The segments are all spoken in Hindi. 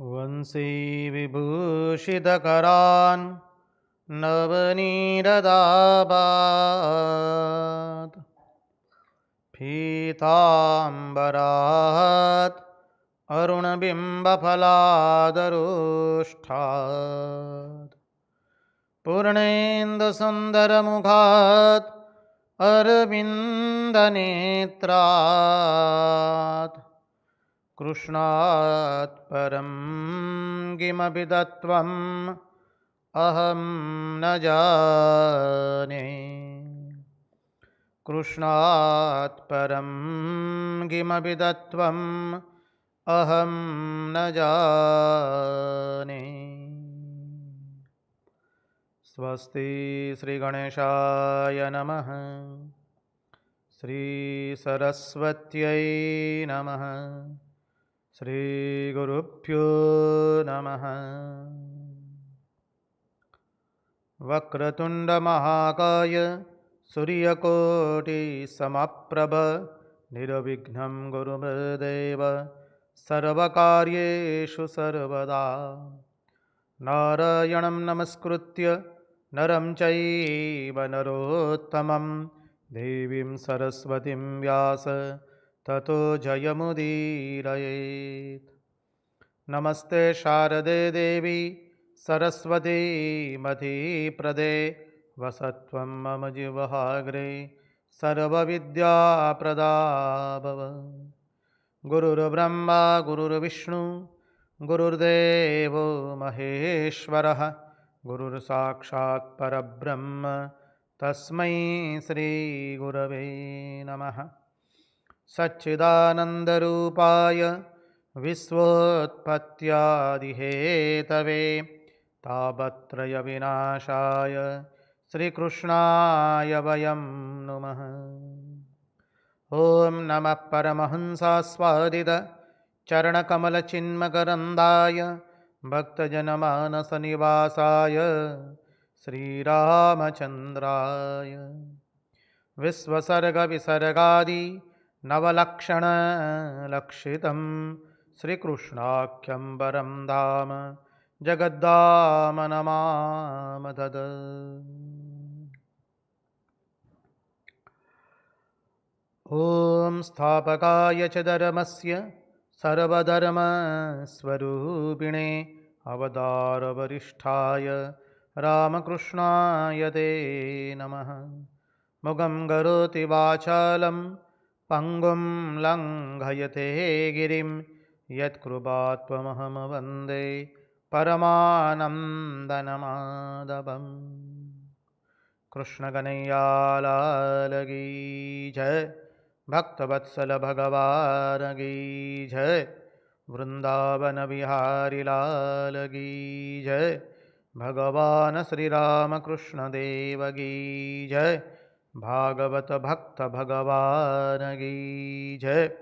वंशी विभूषितकरान् नवनीरदाभात् पीताम्बरात् अरुणबिम्बफलादरोष्ठात् पूर्णेन्दुसुन्दरमुखात् अरविन्दनेत्रात् कृष्णात् परं किमपि तत्त्वम् अहं न जाने। कृष्णात् परं किमपि तत्त्वम् अहं न जाने। स्वस्ति श्रीगणेशाय नमः। श्रीसरस्वत्यै नमः। श्रीगुरुभ्यो नमः। वक्रतुण्डमहाकाय सूर्यकोटिसमप्रभ निर्विघ्नं कुरु मे देव सर्वकार्येषु सर्वदा। नारायणं नमस्कृत्य नरं चैव नरोत्तमं देवीं सरस्वतीं व्यास ततो जयमुदीरयेत्। नमस्ते शारदे देवी सरस्वती मतिप्रदे वसत्वं मम जिह्वाग्रे सर्वविद्याप्रदा भव। गुरुर्ब्रह्मा गुरुर्विष्णु गुरुर्देवो महेश्वरः गुरुर्साक्षात् परब्रह्म तस्मै श्रीगुरवे नमः। सच्चिदानन्दरूपाय विश्वोत्पत्त्यादिहेतवे तापत्रयविनाशाय श्रीकृष्णाय वयं नुमः। ॐ नमः परमहंसास्वादित चरणकमलचिन्मकरन्दाय भक्तजनमानसनिवासाय श्रीरामचन्द्राय विश्वसर्गविसर्गादि नवलक्षणलक्षितं श्रीकृष्णाख्यं परं धाम जगद्धाम नमामः। ॐ स्थापकाय च धर्मस्य सर्वधर्मस्वरूपिणे अवतारवरिष्ठाय रामकृष्णाय ते नमः। मुगं करोति वाचालं पङ्गुं लङ्घयते गिरिं यत्कृपात्वमहं वन्दे परमानन्दमाधवम्। कृष्णकनैयालाल की जय, भक्तवत्सल भगवान की जय, वृंदावन बिहारी लाल की जय, भगवान श्री राम कृष्ण देव की जय, भागवत भक्त भगवान की जय।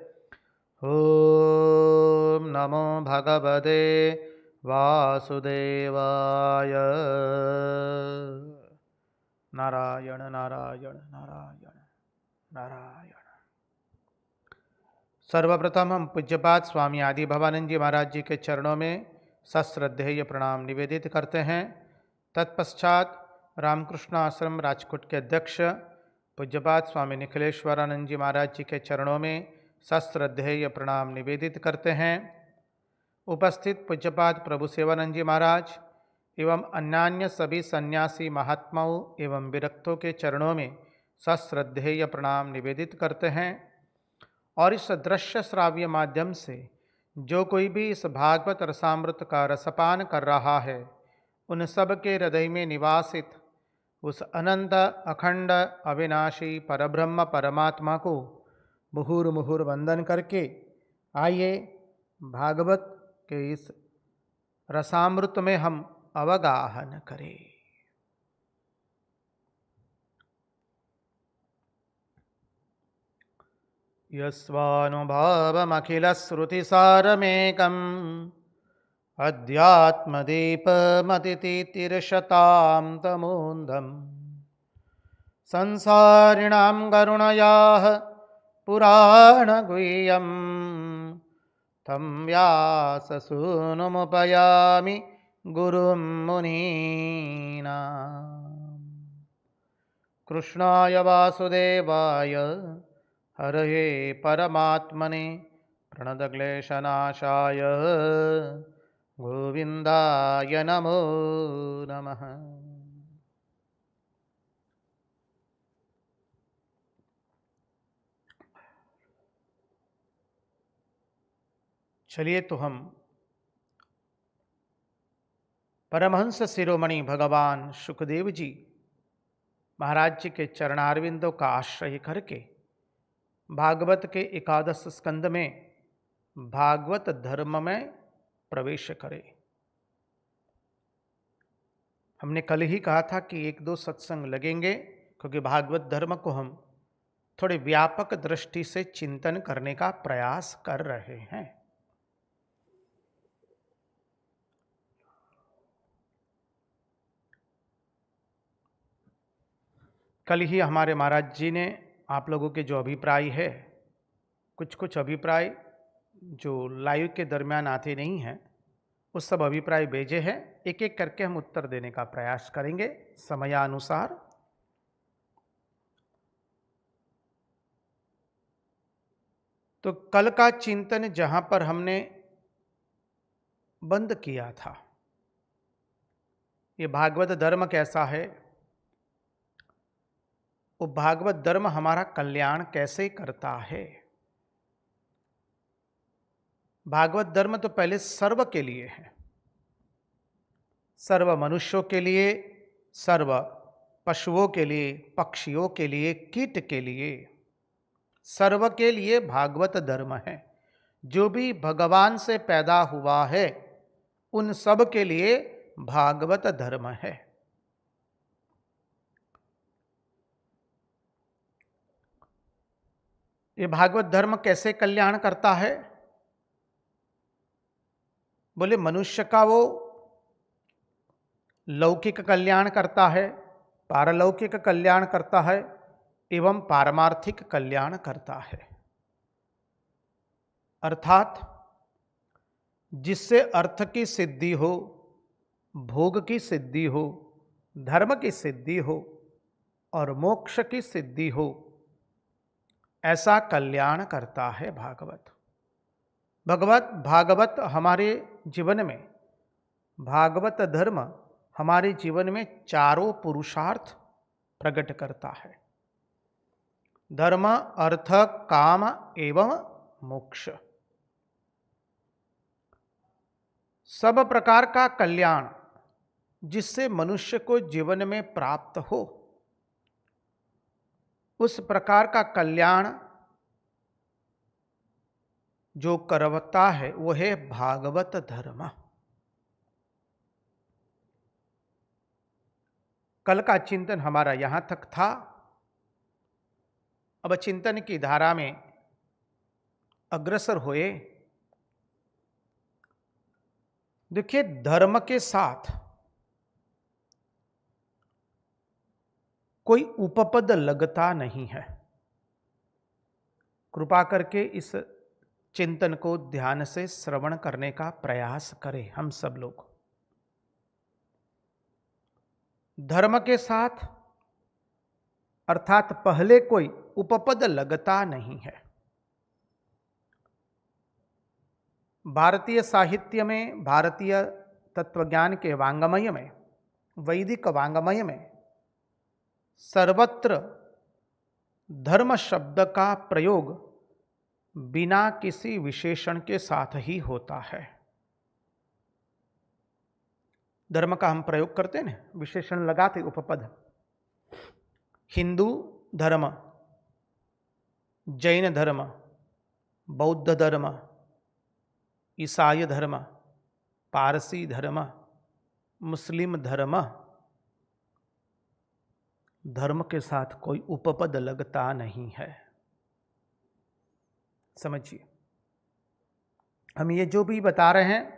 ओम नमो भगवते वासुदेवाय। नारायण नारायण नारायण नारायण। सर्वप्रथम हम पूज्यपाद स्वामी आदि भवानंद जी महाराज जी के चरणों में सश्रद्धेय प्रणाम निवेदित करते हैं। तत्पश्चात रामकृष्ण आश्रम राजकोट के अध्यक्ष पूज्यपाद स्वामी निखिलेश्वरानंद जी महाराज जी के चरणों में सश्रद्धेय प्रणाम निवेदित करते हैं। उपस्थित पूज्यपाद प्रभु सेवानंद जी महाराज एवं अन्यान्य सभी सन्यासी महात्माओं एवं विरक्तों के चरणों में सश्रद्धेय प्रणाम निवेदित करते हैं। और इस दृश्य श्राव्य माध्यम से जो कोई भी इस भागवत रसामृत का रसपान कर रहा है, उन सब के हृदय में निवासित उस अनंत अखंड अविनाशी परब्रह्म परमात्मा को मुहुर्मुहुर वंदन करके आइए भागवत के इस रसामृत में हम अवगाहन करें। यस्वानुभावमखिलश्रुतिसारमेकम् अध्यात्मदीपमतितीर्षतां तमोन्धम् संसारिणां करुणयाः पुराणगुह्यं तं व्याससूनुमुपयामि गुरुं मुनीनाम्। कृष्णाय वासुदेवाय हरये परमात्मने प्रणतक्लेशनाशाय गोविन्दाय नमो नमः। चलिए तो हम परमहंस शिरोमणि भगवान सुखदेव जी महाराज जी के चरणारविंदों का आश्रय करके भागवत के एकादश स्कंद में भागवत धर्म में प्रवेश करें। हमने कल ही कहा था कि 1-2 सत्संग लगेंगे, क्योंकि भागवत धर्म को हम थोड़े व्यापक दृष्टि से चिंतन करने का प्रयास कर रहे हैं। कल ही हमारे महाराज जी ने आप लोगों के जो अभिप्राय है, कुछ अभिप्राय जो लाइव के दरमियान आते नहीं हैं, उस सब अभिप्राय भेजे हैं। एक एक करके हम उत्तर देने का प्रयास करेंगे समयानुसार। तो कल का चिंतन जहां पर हमने बंद किया था, ये भागवत धर्म कैसा है, वो भागवत धर्म हमारा कल्याण कैसे करता है। भागवत धर्म तो पहले सर्व के लिए है, सर्व मनुष्यों के लिए, सर्व पशुओं के लिए, पक्षियों के लिए, कीट के लिए, सर्व के लिए भागवत धर्म है। जो भी भगवान से पैदा हुआ है उन सब के लिए भागवत धर्म है। ये भागवत धर्म कैसे कल्याण करता है? बोले मनुष्य का वो लौकिक कल्याण करता है, पारलौकिक कल्याण करता है एवं पारमार्थिक कल्याण करता है। अर्थात जिससे अर्थ की सिद्धि हो, भोग की सिद्धि हो, धर्म की सिद्धि हो और मोक्ष की सिद्धि हो, ऐसा कल्याण करता है भागवत। भागवत हमारे जीवन में, भागवत धर्म हमारे जीवन में चारों पुरुषार्थ प्रकट करता है: धर्म, अर्थ, काम एवं मोक्ष। सब प्रकार का कल्याण जिससे मनुष्य को जीवन में प्राप्त हो, उस प्रकार का कल्याण जो करवता है वो है भागवत धर्म। कल का चिंतन हमारा यहां तक था। अब चिंतन की धारा में अग्रसर हुए। देखिए, धर्म के साथ कोई उपपद लगता नहीं है। कृपा करके इस चिंतन को ध्यान से श्रवण करने का प्रयास करें हम सब लोग। धर्म के साथ अर्थात पहले कोई उपपद लगता नहीं है। भारतीय साहित्य में, भारतीय तत्वज्ञान के वांगमय में, वैदिक वांगमय में सर्वत्र धर्म शब्द का प्रयोग बिना किसी विशेषण के साथ ही होता है। धर्म का हम प्रयोग करते हैं ना, विशेषण लगाते, उपपद। हिंदू धर्म, जैन धर्म, बौद्ध धर्म, ईसाई धर्म, पारसी धर्म, मुस्लिम धर्म, धर्म के साथ कोई उपपद लगता नहीं है। समझिए, हम ये जो भी बता रहे हैं,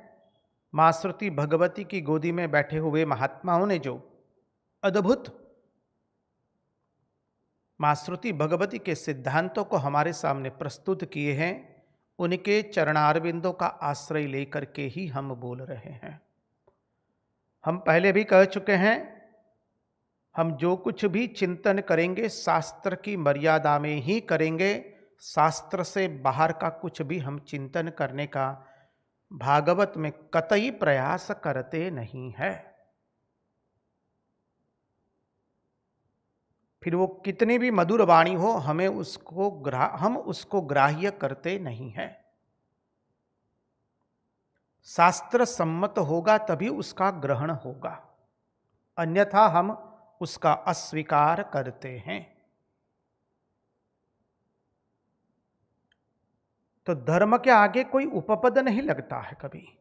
मां श्रुति भगवती की गोदी में बैठे हुए महात्माओं ने जो अद्भुत मां श्रुति भगवती के सिद्धांतों को हमारे सामने प्रस्तुत किए हैं, उनके चरणारविंदों का आश्रय लेकर के ही हम बोल रहे हैं। हम पहले भी कह चुके हैं, हम जो कुछ भी चिंतन करेंगे शास्त्र की मर्यादा में ही करेंगे। शास्त्र से बाहर का कुछ भी हम चिंतन करने का भागवत में कतई प्रयास करते नहीं है। फिर वो कितनी भी मधुर वाणी हो, हम उसको ग्राह्य करते नहीं है। शास्त्र सम्मत होगा तभी उसका ग्रहण होगा, अन्यथा हम उसका अस्वीकार करते हैं। तो धर्म के आगे कोई उपपद नहीं लगता है कभी।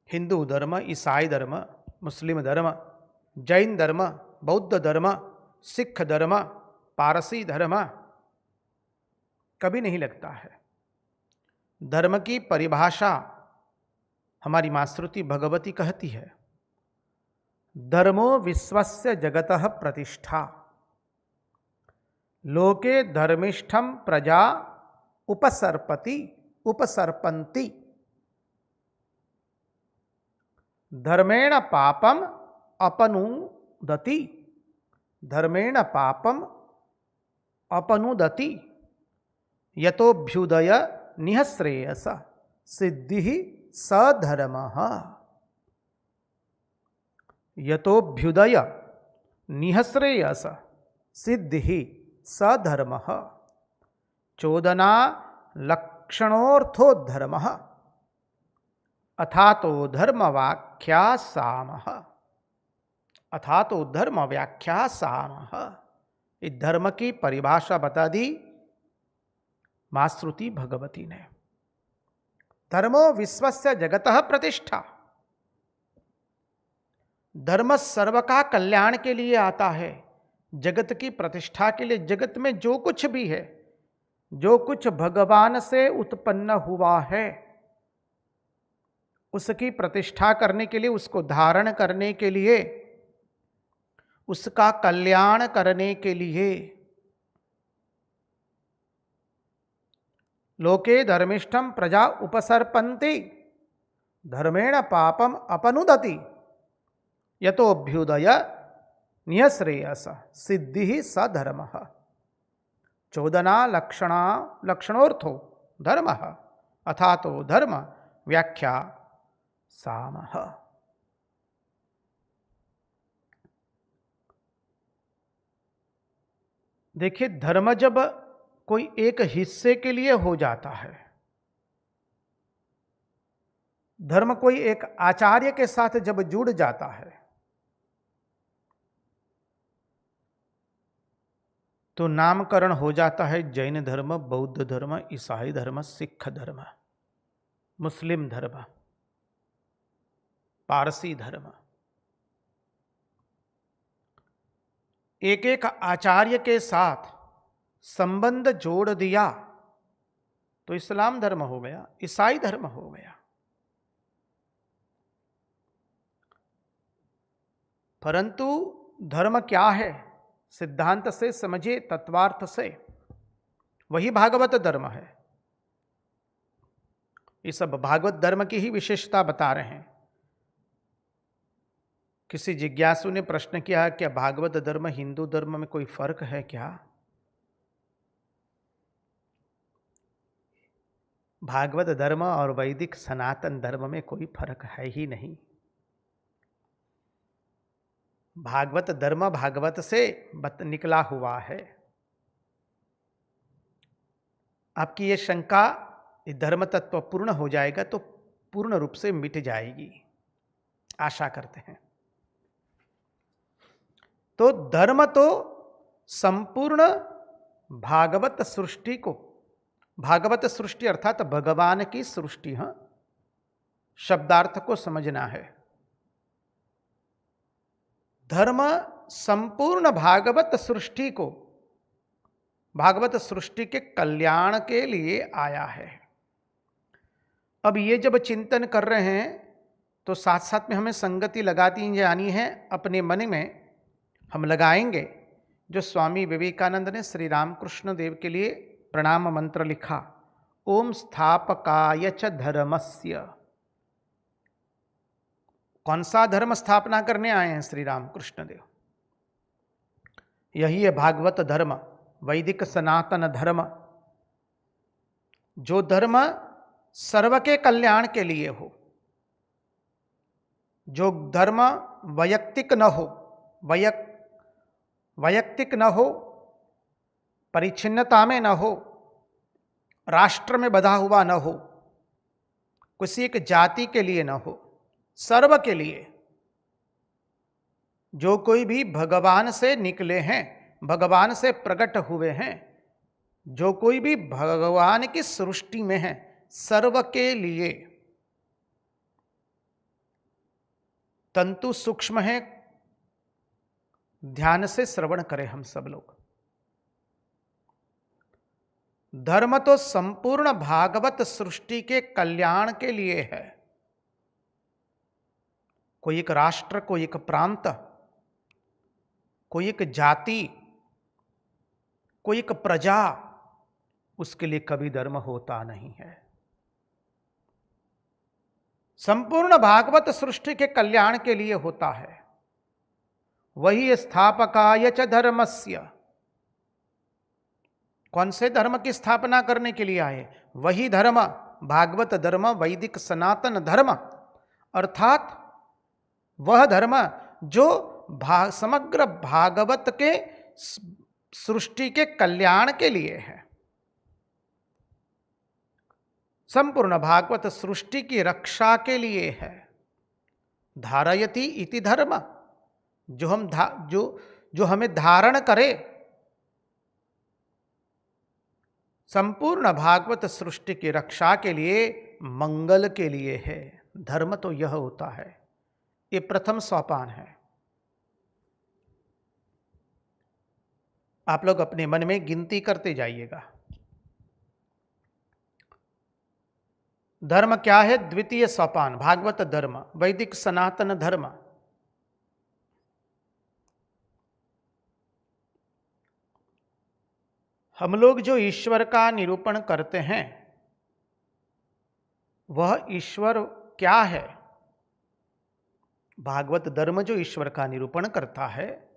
हिंदू धर्म, ईसाई धर्म, मुस्लिम धर्म, जैन धर्म, बौद्ध धर्म, सिख धर्म, पारसी धर्म, कभी नहीं लगता है। धर्म की परिभाषा हमारी मां श्रुति भगवती कहती है, धर्मो विश्वस्य जगतः प्रतिष्ठा, लोके धर्मिष्ठम प्रजा उपसर्पन्ति, धर्मेण पापम अपनुदति, धर्मेण पापम अपनुदति, यतोभ्युदय निःश्रेयस सिद्धि सधर्मः। यतोभ्युदय निःश्रेयस सिद्धि सधर्मः, चोदना लक्षणोऽर्थो धर्मः, अथातो धर्म व्याख्या सामः, अथातो धर्म व्याख्या सामः। इस धर्म की परिभाषा बता दी मां श्रुति भगवती ने। धर्मो विश्वस्य जगतः प्रतिष्ठा, धर्म सर्व का कल्याण के लिए आता है, जगत की प्रतिष्ठा के लिए। जगत में जो कुछ भी है, जो कुछ भगवान से उत्पन्न हुआ है, उसकी प्रतिष्ठा करने के लिए, उसको धारण करने के लिए, उसका कल्याण करने के लिए। लोके धर्मिष्ठम प्रजा उपसर्पन्ति, धर्मेण पापम अपनुदति, यतोभ्युदय निःश्रेयस सिद्धि सधर्मः, चोदना लक्षणोर्थो धर्मः, अथातो धर्म व्याख्या सामः। देखिए, धर्म जब कोई एक हिस्से के लिए हो जाता है, धर्म कोई एक आचार्य के साथ जब जुड़ जाता है, तो नामकरण हो जाता है जैन धर्म, बौद्ध धर्म, ईसाई धर्म, सिख धर्म, मुस्लिम धर्म, पारसी धर्म। एक एक आचार्य के साथ संबंध जोड़ दिया तो इस्लाम धर्म हो गया, ईसाई धर्म हो गया। परंतु धर्म क्या है, सिद्धांत से समझे, तत्वार्थ से, वही भागवत धर्म है। ये सब भागवत धर्म की ही विशेषता बता रहे हैं। किसी जिज्ञासु ने प्रश्न किया, क्या भागवत धर्म हिंदू धर्म में कोई फर्क है क्या? भागवत धर्म और वैदिक सनातन धर्म में कोई फर्क है ही नहीं। भागवत धर्म भागवत से निकला हुआ है। आपकी ये शंका, ये धर्म तत्व पूर्ण हो जाएगा तो पूर्ण रूप से मिट जाएगी, आशा करते हैं। तो धर्म तो संपूर्ण भागवत सृष्टि को, भागवत सृष्टि अर्थात भगवान की सृष्टि, हाँ, शब्दार्थ को समझना है। धर्म संपूर्ण भागवत सृष्टि को, भागवत सृष्टि के कल्याण के लिए आया है। अब ये जब चिंतन कर रहे हैं तो साथ साथ में हमें संगति लगाती जानी है। अपने मन में हम लगाएंगे जो स्वामी विवेकानंद ने श्री रामकृष्ण देव के लिए प्रणाम मंत्र लिखा, ओम स्थापकाय च धर्मस्य। कौन सा धर्म स्थापना करने आए हैं श्री रामकृष्ण देव? यही है भागवत धर्म, वैदिक सनातन धर्म, जो धर्म सर्व के कल्याण के लिए हो, जो धर्म वैयक्तिक न हो, वैयक्तिक न हो, परिच्छिन्नता में न हो, राष्ट्र में बधा हुआ न हो, किसी एक जाति के लिए न हो, सर्व के लिए। जो कोई भी भगवान से निकले हैं, भगवान से प्रकट हुए हैं, जो कोई भी भगवान की सृष्टि में है, सर्व के लिए। तंतु सूक्ष्म है, ध्यान से श्रवण करें हम सब लोग। धर्म तो संपूर्ण भागवत सृष्टि के कल्याण के लिए है। कोई एक राष्ट्र, कोई एक प्रांत, कोई एक जाति, कोई एक प्रजा, उसके लिए कभी धर्म होता नहीं है। संपूर्ण भागवत सृष्टि के कल्याण के लिए होता है। वही स्थापकाय च धर्मस्य। कौन से धर्म की स्थापना करने के लिए आए? वही धर्म, भागवत धर्म, वैदिक सनातन धर्म, अर्थात वह धर्म जो समग्र भागवत के सृष्टि के कल्याण के लिए है। संपूर्ण भागवत सृष्टि की रक्षा के लिए है। धारयति इति धर्म, जो हमें धारण करे। संपूर्ण भागवत सृष्टि की रक्षा के लिए, मंगल के लिए है। धर्म तो यह होता है। ये प्रथम सोपान है। आप लोग अपने मन में गिनती करते जाइएगा। धर्म क्या है? द्वितीय सोपान भागवत धर्म, वैदिक सनातन धर्म। हम लोग जो ईश्वर का निरूपण करते हैं, वह ईश्वर क्या है? भागवत धर्म जो ईश्वर का निरूपण करता है,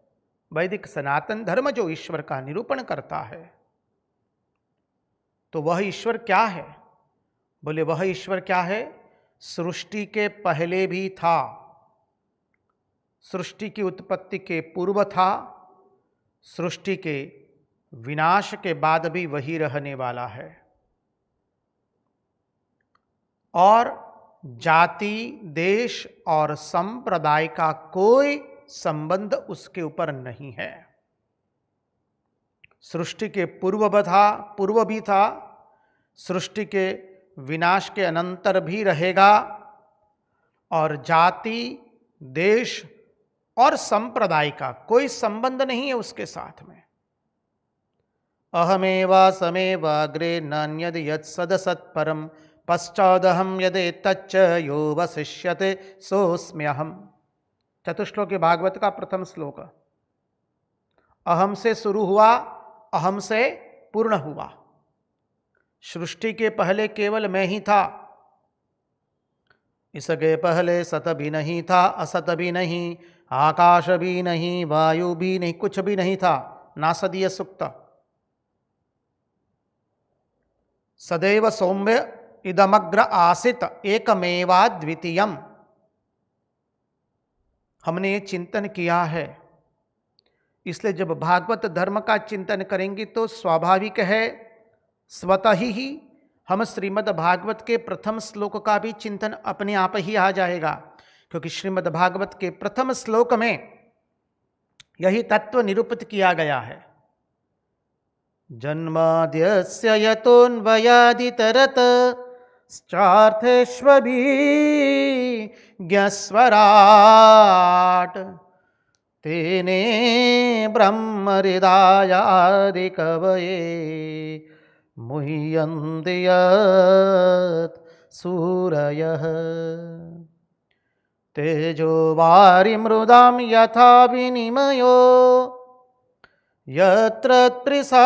वैदिक सनातन धर्म जो ईश्वर का निरूपण करता है, तो वह ईश्वर क्या है? बोले वह ईश्वर क्या है? सृष्टि के पहले भी था, सृष्टि की उत्पत्ति के पूर्व था, सृष्टि के विनाश के बाद भी वही रहने वाला है। और जाति, देश और संप्रदाय का कोई संबंध उसके ऊपर नहीं है। सृष्टि के पूर्व भी था, सृष्टि के विनाश के अनंतर भी रहेगा, और जाति, देश और संप्रदाय का कोई संबंध नहीं है उसके साथ में। अहमेवा समेवाग्रे नान्यद यत्सदसत् परम पश्चादहम यदे तच्च यो वसिष्यते सोऽस्म्यहम्। चतुश्लोकी भागवत का प्रथम श्लोक। अहम से शुरू हुआ, अहम से पूर्ण हुआ। सृष्टि के पहले केवल मैं ही था। इसके पहले सत भी नहीं था, असत भी नहीं, आकाश भी नहीं, वायु भी नहीं, कुछ भी नहीं था। नासदीय सुक्त। सदैव सौम्य इदमग्र आसित एकमेवा द्वितीयम। हमने ये चिंतन किया है। इसलिए जब भागवत धर्म का चिंतन करेंगे तो स्वाभाविक है, स्वतः ही हम श्रीमद् भागवत के प्रथम श्लोक का भी चिंतन अपने आप ही आ जाएगा, क्योंकि श्रीमद् भागवत के प्रथम श्लोक में यही तत्व निरूपित किया गया है। जन्माद्यस्य यतोऽन्वयादितरत चार्थेष्वभिज्ञस्वराट् तेने ब्रह्महृदायादि कवये मुह्यन्ति यत् सूरयः। तेजो वारिमृदां यथा विनिमयो यत्र त्रिसर्गो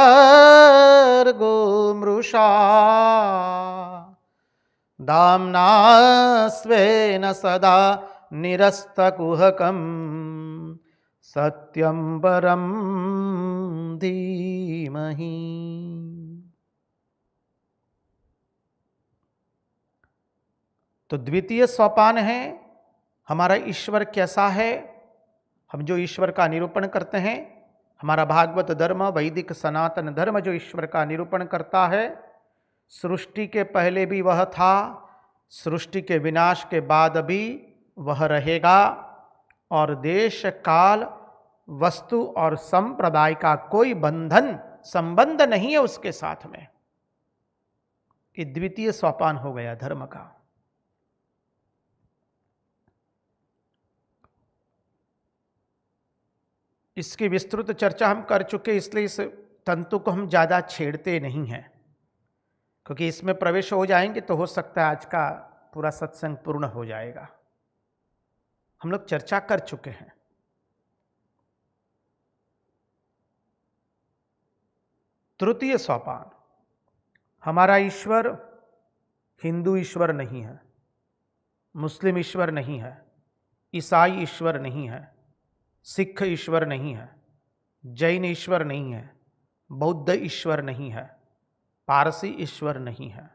मृषा दाम्ना स्वेन सदा निरस्तकुहकं सत्यं परं धीमहि। तो द्वितीय सोपान है हमारा ईश्वर कैसा है। हम जो ईश्वर का निरूपण करते हैं, हमारा भागवत धर्म, वैदिक सनातन धर्म जो ईश्वर का निरूपण करता है, सृष्टि के पहले भी वह था, सृष्टि के विनाश के बाद भी वह रहेगा, और देश काल वस्तु और संप्रदाय का कोई बंधन संबंध नहीं है उसके साथ में। ये द्वितीय सोपान हो गया धर्म का। इसकी विस्तृत चर्चा हम कर चुके, इसलिए इस तंतु को हम ज़्यादा छेड़ते नहीं हैं, क्योंकि इसमें प्रवेश हो जाएंगे तो हो सकता है आज का पूरा सत्संग पूर्ण हो जाएगा। हम लोग चर्चा कर चुके हैं। तृतीय सोपान, हमारा ईश्वर हिंदू ईश्वर नहीं है, मुस्लिम ईश्वर नहीं है, ईसाई ईश्वर नहीं है, सिख ईश्वर नहीं है, जैन ईश्वर नहीं है, बौद्ध ईश्वर नहीं है, पारसी ईश्वर नहीं है।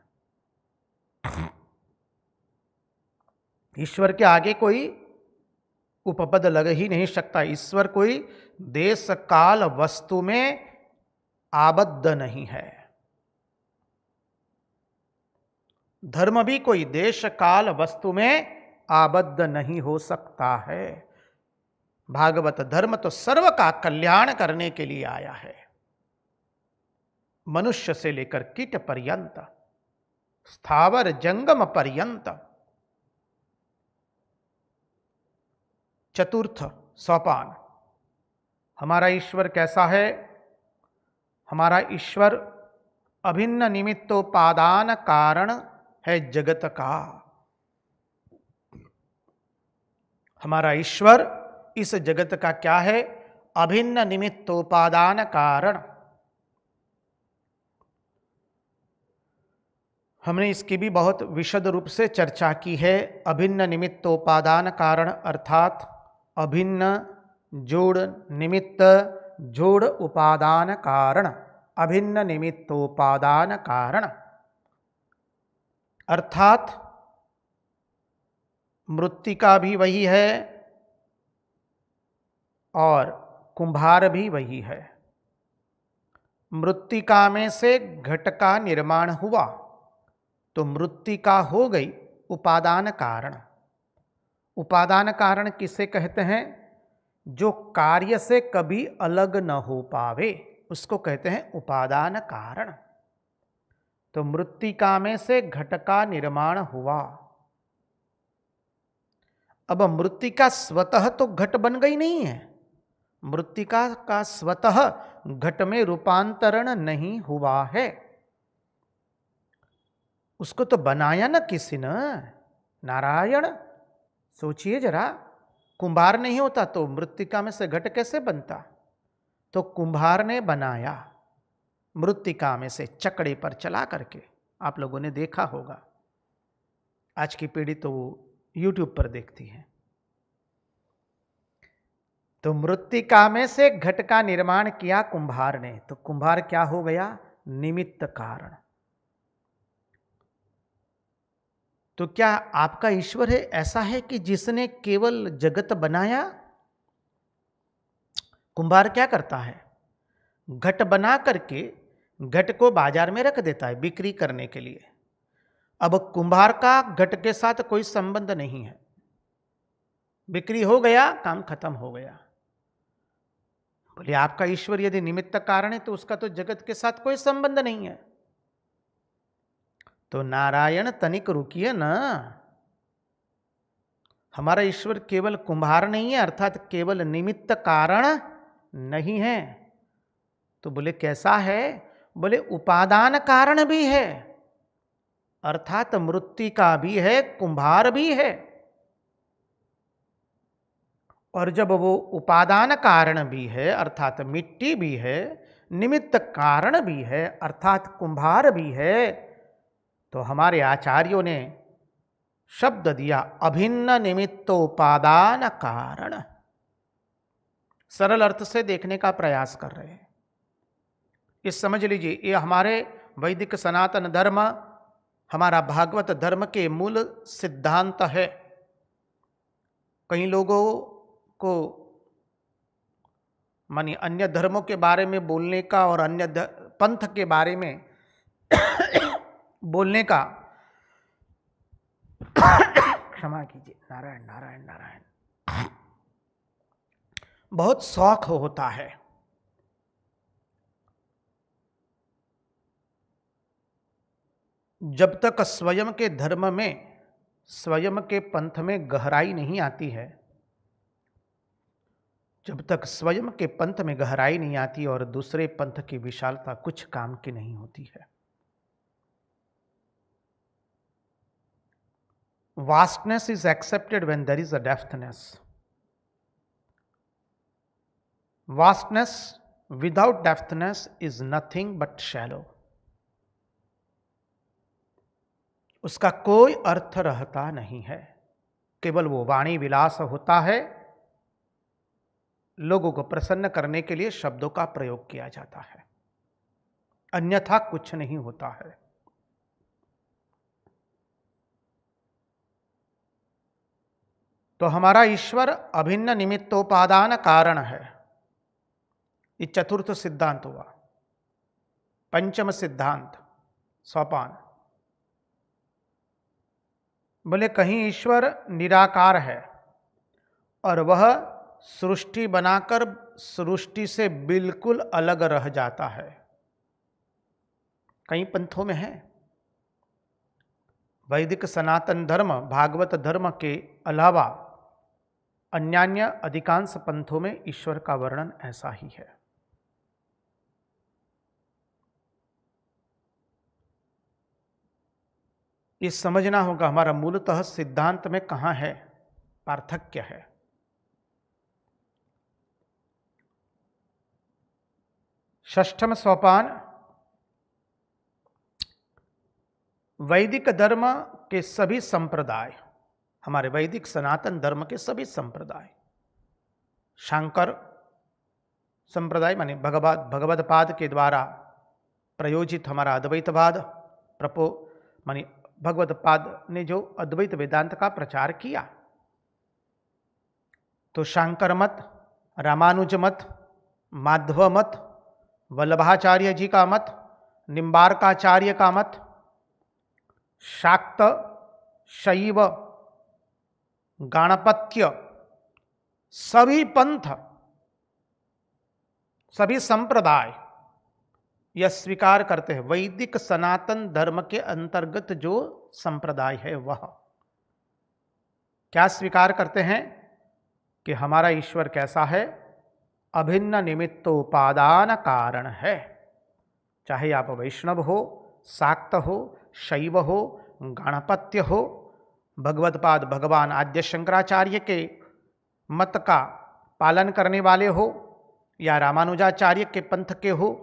ईश्वर के आगे कोई उपपद लग ही नहीं सकता। ईश्वर कोई देश काल वस्तु में आबद्ध नहीं है। धर्म भी कोई देश काल वस्तु में आबद्ध नहीं हो सकता है। भागवत धर्म तो सर्व का कल्याण करने के लिए आया है, मनुष्य से लेकर कीट पर्यंत, स्थावर जंगम पर्यंत। चतुर्थ सोपान, हमारा ईश्वर कैसा है। हमारा ईश्वर अभिन्न निमित्तोपादान कारण है जगत का। हमारा ईश्वर इस जगत का क्या है, अभिन्न निमित्तोपादान कारण। हमने इसकी भी बहुत विशद रूप से चर्चा की है। अभिन्न निमित्तोपादान कारण अर्थात अभिन्न जोड़ निमित्त जोड़ उपादान कारण, अभिन्न निमित्तोपादान कारण अर्थात मृत्तिका भी वही है और कुंभार भी वही है। मृत्तिका में से घट का निर्माण हुआ तो मृत्तिका हो गई उपादान कारण। उपादान कारण किसे कहते हैं, जो कार्य से कभी अलग न हो पावे उसको कहते हैं उपादान कारण। तो मृत्तिका में से घट का निर्माण हुआ। अब मृत्तिका स्वतः तो घट बन गई नहीं है, मृत्तिका का स्वतः घट में रूपांतरण नहीं हुआ है, उसको तो बनाया ना किसी ने, नारायण। सोचिए जरा, कुंभार नहीं होता तो मृत्तिका में से घट कैसे बनता। तो कुंभार ने बनाया मृत्तिका में से चकड़े पर चला करके। आप लोगों ने देखा होगा, आज की पीढ़ी तो YouTube पर देखती है। तो मृत्तिका में से घट का निर्माण किया कुंभार ने, तो कुंभार क्या हो गया, निमित्त कारण। तो क्या आपका ईश्वर है ऐसा है कि जिसने केवल जगत बनाया। कुंभार क्या करता है, घट बना करके घट को बाजार में रख देता है बिक्री करने के लिए। अब कुंभार का घट के साथ कोई संबंध नहीं है, बिक्री हो गया, काम खत्म हो गया। बोले आपका ईश्वर यदि निमित्त कारण है तो उसका तो जगत के साथ कोई संबंध नहीं है। तो नारायण तनिक रुकिए ना, हमारा ईश्वर केवल कुंभार नहीं है, अर्थात केवल निमित्त कारण नहीं है। तो बोले कैसा है, बोले उपादान कारण भी है, अर्थात मृत्तिका भी है, कुंभार भी है, और जब वो उपादान कारण भी है अर्थात मिट्टी भी है, निमित्त कारण भी है अर्थात कुंभार भी है, तो हमारे आचार्यों ने शब्द दिया अभिन्न निमित्तोपादान कारण। सरल अर्थ से देखने का प्रयास कर रहे हैं। ये समझ लीजिए, ये हमारे वैदिक सनातन धर्म, हमारा भागवत धर्म के मूल सिद्धांत है। कई लोगों को मानी अन्य धर्मों के बारे में बोलने का और अन्य पंथ के बारे में बोलने का क्षमा कीजिए, नारायण नारायण नारायण, बहुत शौक होता है। जब तक स्वयं के धर्म में, स्वयं के पंथ में गहराई नहीं आती है, जब तक स्वयं के पंथ में गहराई नहीं आती और दूसरे पंथ की विशालता कुछ काम की नहीं होती है। Vastness is accepted when there is a depthness. Vastness without depthness is nothing but shallow. उसका कोई अर्थ रहता नहीं है, केवल वो वाणी विलास होता है, लोगों को प्रसन्न करने के लिए शब्दों का प्रयोग किया जाता है, अन्यथा कुछ नहीं होता है। तो हमारा ईश्वर अभिन्न निमित्तोपादान कारण है। ये चतुर्थ सिद्धांत हुआ। पंचम सिद्धांत सोपान, बोले कहीं ईश्वर निराकार है और वह सृष्टि बनाकर सृष्टि से बिल्कुल अलग रह जाता है। कई पंथों में है। वैदिक सनातन धर्म, भागवत धर्म के अलावा अन्यान्य अधिकांश पंथों में ईश्वर का वर्णन ऐसा ही है। ये समझना होगा हमारा मूलतः सिद्धांत में कहां है पार्थक्य है। षष्ठम सोपान, वैदिक धर्म के सभी संप्रदाय, हमारे वैदिक सनातन धर्म के सभी संप्रदाय, शांकर संप्रदाय माने भगवदपाद के द्वारा प्रयोजित हमारा अद्वैतवाद माने भगवदपाद ने जो अद्वैत वेदांत का प्रचार किया, तो शांकर मत, रामानुज मत, माध्व मत, वल्लभाचार्य जी का मत, निम्बार्काचार्य का मत, शाक्त, शैव, गाणपत्य, सभी पंथ, सभी संप्रदाय यह स्वीकार करते हैं। वैदिक सनातन धर्म के अंतर्गत जो संप्रदाय है वह क्या स्वीकार करते हैं कि हमारा ईश्वर कैसा है? अभिन्न निमित्तोपादान कारण है। चाहे आप वैष्णव हो, शाक्त हो, शैव हो, गणपत्य हो, भगवदपाद भगवान आद्य शंकराचार्य के मत का पालन करने वाले हो, या रामानुजाचार्य के पंथ के हो,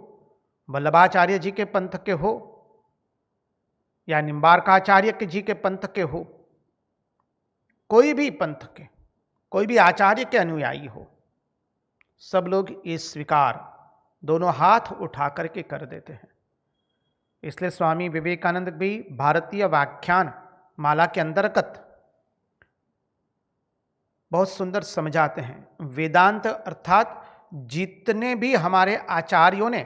वल्लभाचार्य जी के पंथ के हो, या निम्बार्काचार्य के जी के पंथ के हो, कोई भी पंथ के, कोई भी आचार्य के अनुयायी हो, सब लोग ये स्वीकार दोनों हाथ उठा करके कर देते हैं। इसलिए स्वामी विवेकानंद भी भारतीय व्याख्यान माला के अंतर्गत बहुत सुंदर समझाते हैं। वेदांत अर्थात जितने भी हमारे आचार्यों ने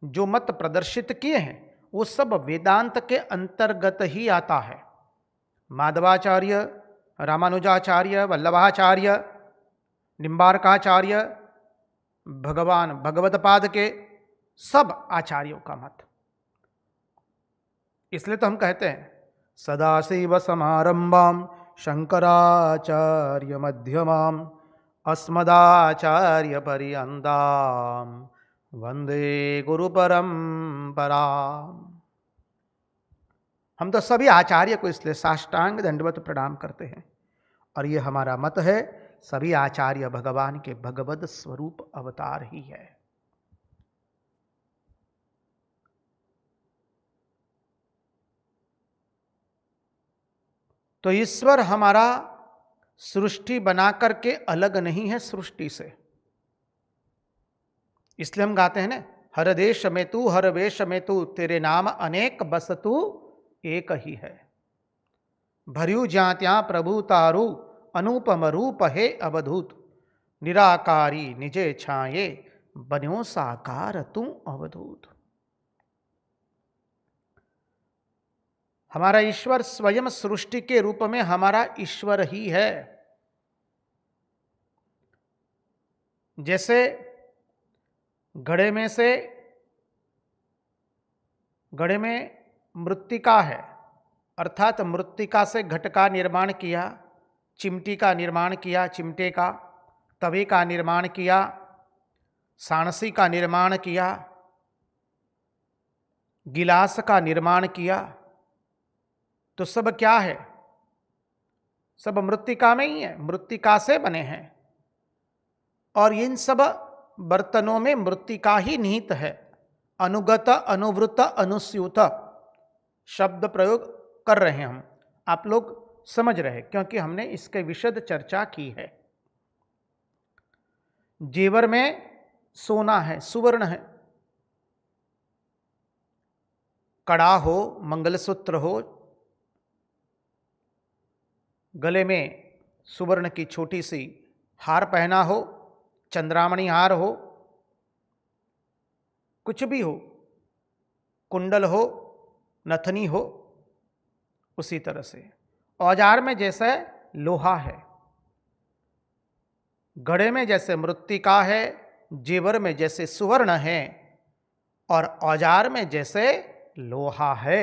जो मत प्रदर्शित किए हैं वो सब वेदांत के अंतर्गत ही आता है। माधवाचार्य, रामानुजाचार्य, वल्लभाचार्य, निम्बार्काचार्य, भगवान भगवदपाद के सब आचार्यों का मत। इसलिए तो हम कहते हैं सदाशिव समारंभाम शंकराचार्य मध्यमाम अस्मदाचार्य पर्यन्ताम वंदे गुरु परंपराम। हम तो सभी आचार्य को इसलिए साष्टांग दंडवत प्रणाम करते हैं। और ये हमारा मत है सभी आचार्य भगवान के भगवद स्वरूप अवतार ही है। तो ईश्वर हमारा सृष्टि बना करके अलग नहीं है सृष्टि से। इसलिए हम गाते हैं ना, हर देश में तू हर वेश में तू, तेरे नाम अनेक बस तू एक ही है। भर्यू जात्या प्रभु तारू, अनुपम रूप है अवधूत, निराकारी निजे छाये, बन्यो साकार तू अवधूत। हमारा ईश्वर स्वयं सृष्टि के रूप में हमारा ईश्वर ही है। जैसे घड़े में मृत्तिका है, अर्थात मृत्तिका से घट का निर्माण किया, चिमटी का निर्माण किया, चिमटे का, तवे का निर्माण किया, सांसी का निर्माण किया, गिलास का निर्माण किया, तो सब क्या है? सब मृत्तिका में ही है, मृत्तिका से बने हैं। और इन सब बर्तनों में मृत्तिका ही निहित है। अनुगत, अनुवृत, अनुस्यूत शब्द प्रयोग कर रहे हैं हम, आप लोग समझ रहे हैं, क्योंकि हमने इसके विशद चर्चा की है। जेवर में सोना है, सुवर्ण है, कड़ा हो, मंगलसूत्र हो, गले में सुवर्ण की छोटी सी हार पहना हो, चंद्रामणि हार हो, कुछ भी हो, कुंडल हो, नथनी हो, उसी तरह से औजार में जैसे लोहा है, घड़े में जैसे मृत्तिका है, जेवर में जैसे सुवर्ण है, और औजार में जैसे लोहा है,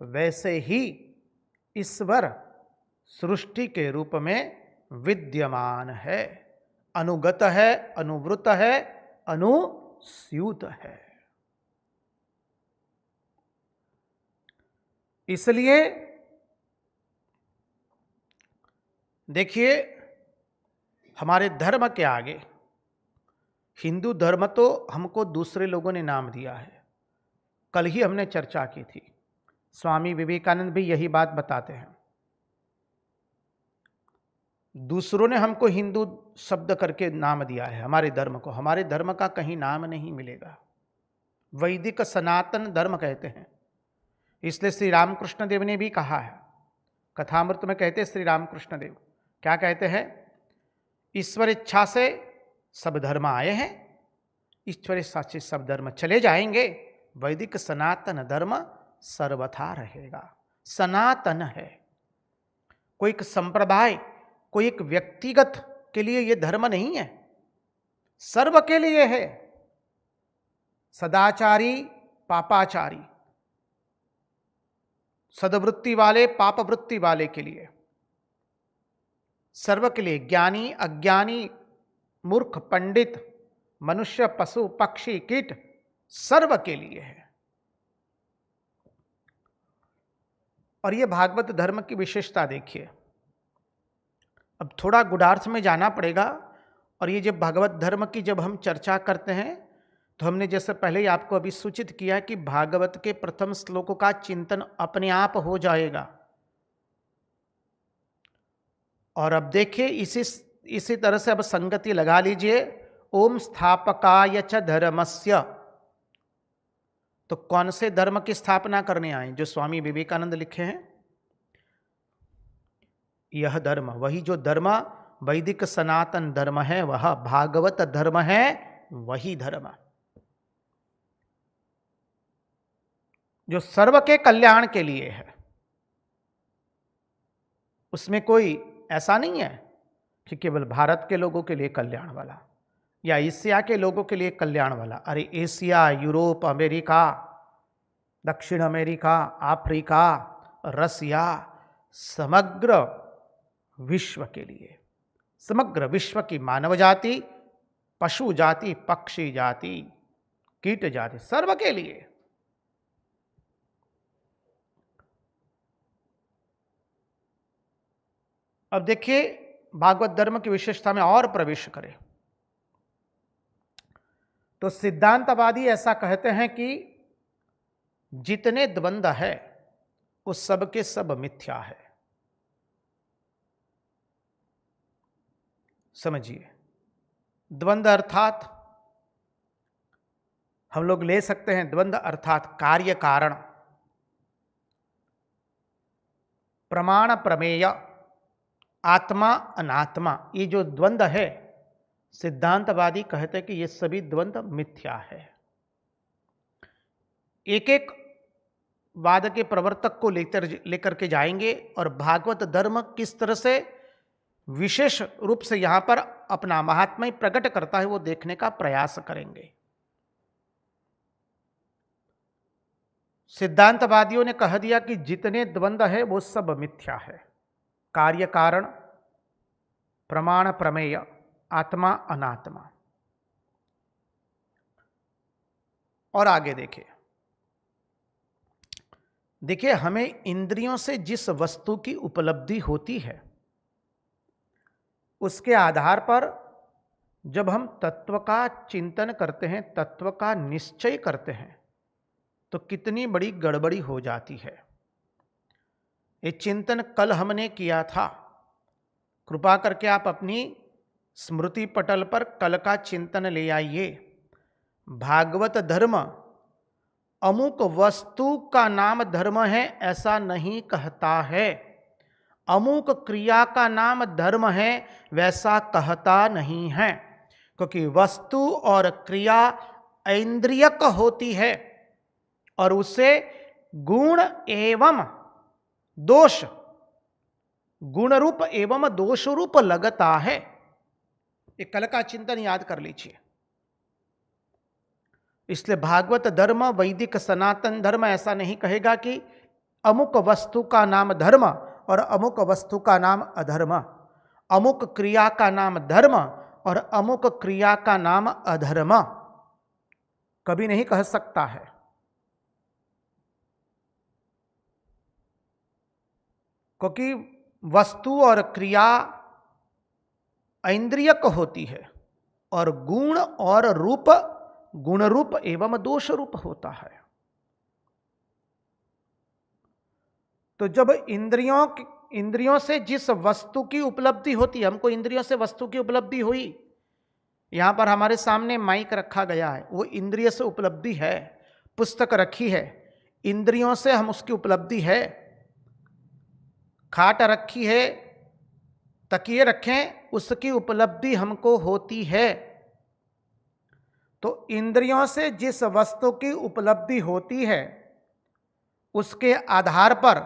वैसे ही ईश्वर सृष्टि के रूप में विद्यमान है, अनुगत है, अनुवृत है, अनुस्यूत है। इसलिए देखिए, हमारे धर्म के आगे, हिंदू धर्म तो हमको दूसरे लोगों ने नाम दिया है, कल ही हमने चर्चा की थी। स्वामी विवेकानंद भी यही बात बताते हैं। दूसरों ने हमको हिंदू शब्द करके नाम दिया है हमारे धर्म को, हमारे धर्म का कहीं नाम नहीं मिलेगा। वैदिक सनातन धर्म कहते हैं। इसलिए श्री रामकृष्ण देव ने भी कहा है, कथामृत में कहते हैं श्री रामकृष्ण देव, क्या कहते हैं? ईश्वर इच्छा से सब धर्म आए हैं, ईश्वर इच्छा से सब धर्म चले जाएंगे, वैदिक सनातन धर्म सर्वथा रहेगा। सनातन है, कोई एक संप्रदाय, कोई एक व्यक्तिगत के लिए यह धर्म नहीं है, सर्व के लिए है। सदाचारी पापाचारी, सद्वृत्ति वाले पापवृत्ति वाले के लिए, सर्व के लिए, ज्ञानी अज्ञानी, मूर्ख पंडित, मनुष्य पशु पक्षी कीट, सर्व के लिए है। और यह भागवत धर्म की विशेषता देखिए। अब थोड़ा गुढ़ार्थ में जाना पड़ेगा, और ये जब भागवत धर्म की जब हम चर्चा करते हैं तो हमने जैसे पहले ही आपको अभी सूचित किया कि भागवत के प्रथम श्लोकों का चिंतन अपने आप हो जाएगा। और अब देखिए इसी तरह से अब संगति लगा लीजिए। ओम स्थापकाय च धर्मस्य, तो कौन से धर्म की स्थापना करने आए? जो स्वामी विवेकानंद लिखे हैं, यह धर्म, वही जो धर्म वैदिक सनातन धर्म है, वह भागवत धर्म है, वही धर्म जो सर्व के कल्याण के लिए है। उसमें कोई ऐसा नहीं है कि केवल भारत के लोगों के लिए कल्याण वाला या एशिया के लोगों के लिए कल्याण वाला। अरे एशिया, यूरोप, अमेरिका, दक्षिण अमेरिका, अफ्रीका, रसिया, समग्र विश्व के लिए, समग्र विश्व की मानव जाति, पशु जाति, पक्षी जाति, कीट जाति, सर्व के लिए। अब देखिए, भागवत धर्म की विशेषता में और प्रवेश करें तो सिद्धांतवादी ऐसा कहते हैं कि जितने द्वंद्व है उस सब के सब मिथ्या है। समझिए, द्वंद्व अर्थात हम लोग ले सकते हैं द्वंद्व अर्थात कार्य कारण, प्रमाण प्रमेय, आत्मा अनात्मा। ये जो द्वंद्व है सिद्धांतवादी कहते हैं कि ये सभी द्वंद्व मिथ्या है। एक एक वाद के प्रवर्तक को लेकर के जाएंगे और भागवत धर्म किस तरह से विशेष रूप से यहां पर अपना महात्म्य प्रकट करता है वो देखने का प्रयास करेंगे। सिद्धांतवादियों ने कह दिया कि जितने द्वंद्व है वो सब मिथ्या है। कार्य कारण, प्रमाण प्रमेय, आत्मा अनात्मा। और आगे देखिए हमें इंद्रियों से जिस वस्तु की उपलब्धि होती है उसके आधार पर जब हम तत्व का चिंतन करते हैं, तत्व का निश्चय करते हैं, तो कितनी बड़ी गड़बड़ी हो जाती है। ये चिंतन कल हमने किया था। कृपा करके आप अपनी स्मृति पटल पर कल का चिंतन ले आइए। भागवत धर्म अमुक वस्तु का नाम धर्म है ऐसा नहीं कहता है, अमुक क्रिया का नाम धर्म है वैसा कहता नहीं है, क्योंकि वस्तु और क्रिया ऐन्द्रियक होती है और उसे गुण एवं दोष, गुण रूप एवं दोष रूप लगता है। ये कल का चिंतन याद कर लीजिए। इसलिए भागवत धर्म, वैदिक सनातन धर्म ऐसा नहीं कहेगा कि अमुक वस्तु का नाम धर्म और अमुक वस्तु का नाम अधर्म, अमुक क्रिया का नाम धर्म और अमुक क्रिया का नाम अधर्म, कभी नहीं कह सकता है। क्योंकि वस्तु और क्रिया ऐन्द्रियक होती है और गुण और रूप गुण रूप एवं दोष रूप होता है। तो जब इंद्रियों से जिस वस्तु की उपलब्धि होती है, हमको इंद्रियों से वस्तु की उपलब्धि हुई, यहां पर हमारे सामने माइक रखा गया है, वो इंद्रिय से उपलब्धि है। पुस्तक रखी है, इंद्रियों से हम उसकी उपलब्धि है। खाट रखी है, तकिए रखें, उसकी उपलब्धि हमको होती है। तो इंद्रियों से जिस वस्तु की उपलब्धि होती है उसके आधार पर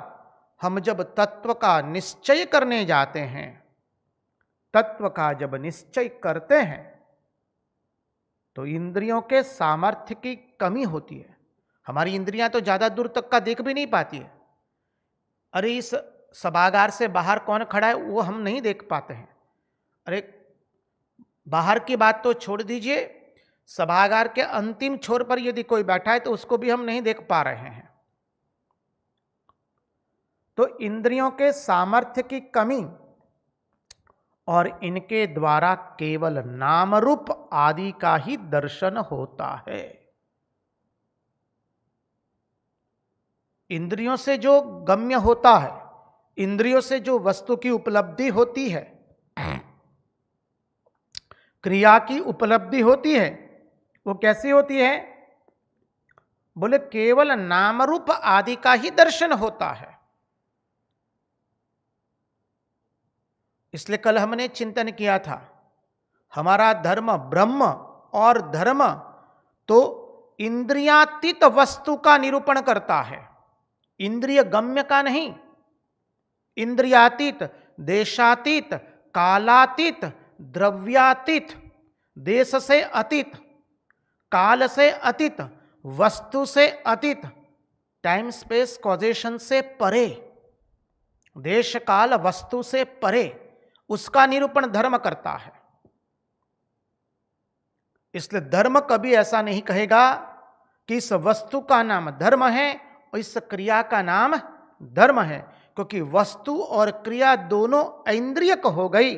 हम जब तत्व का निश्चय करने जाते हैं, तत्व का जब निश्चय करते हैं तो इंद्रियों के सामर्थ्य की कमी होती है। हमारी इंद्रियां तो ज्यादा दूर तक का देख भी नहीं पाती है। अरे इस सभागार से बाहर कौन खड़ा है वो हम नहीं देख पाते हैं। अरे बाहर की बात तो छोड़ दीजिए, सभागार के अंतिम छोर पर यदि कोई बैठा है तो उसको भी हम नहीं देख पा रहे हैं। तो इंद्रियों के सामर्थ्य की कमी और इनके द्वारा केवल नाम रूप आदि का ही दर्शन होता है। इंद्रियों से जो गम्य होता है, इंद्रियों से जो वस्तु की उपलब्धि होती है, क्रिया की उपलब्धि होती है, वो कैसी होती है? बोले केवल नाम रूप आदि का ही दर्शन होता है। इसलिए कल हमने चिंतन किया था, हमारा धर्म ब्रह्म और धर्म तो इंद्रियातीत वस्तु का निरूपण करता है, इंद्रिय गम्य का नहीं। इंद्रियातीत, देशातीत, कालातीत, द्रव्यातीत, देश से अतीत, काल से अतीत, वस्तु से अतीत, टाइम स्पेस कॉजेशन से परे, देश काल वस्तु से परे, उसका निरूपण धर्म करता है। इसलिए धर्म कभी ऐसा नहीं कहेगा कि इस वस्तु का नाम धर्म है और इस क्रिया का नाम धर्म है, क्योंकि वस्तु और क्रिया दोनों ऐन्द्रियक हो गई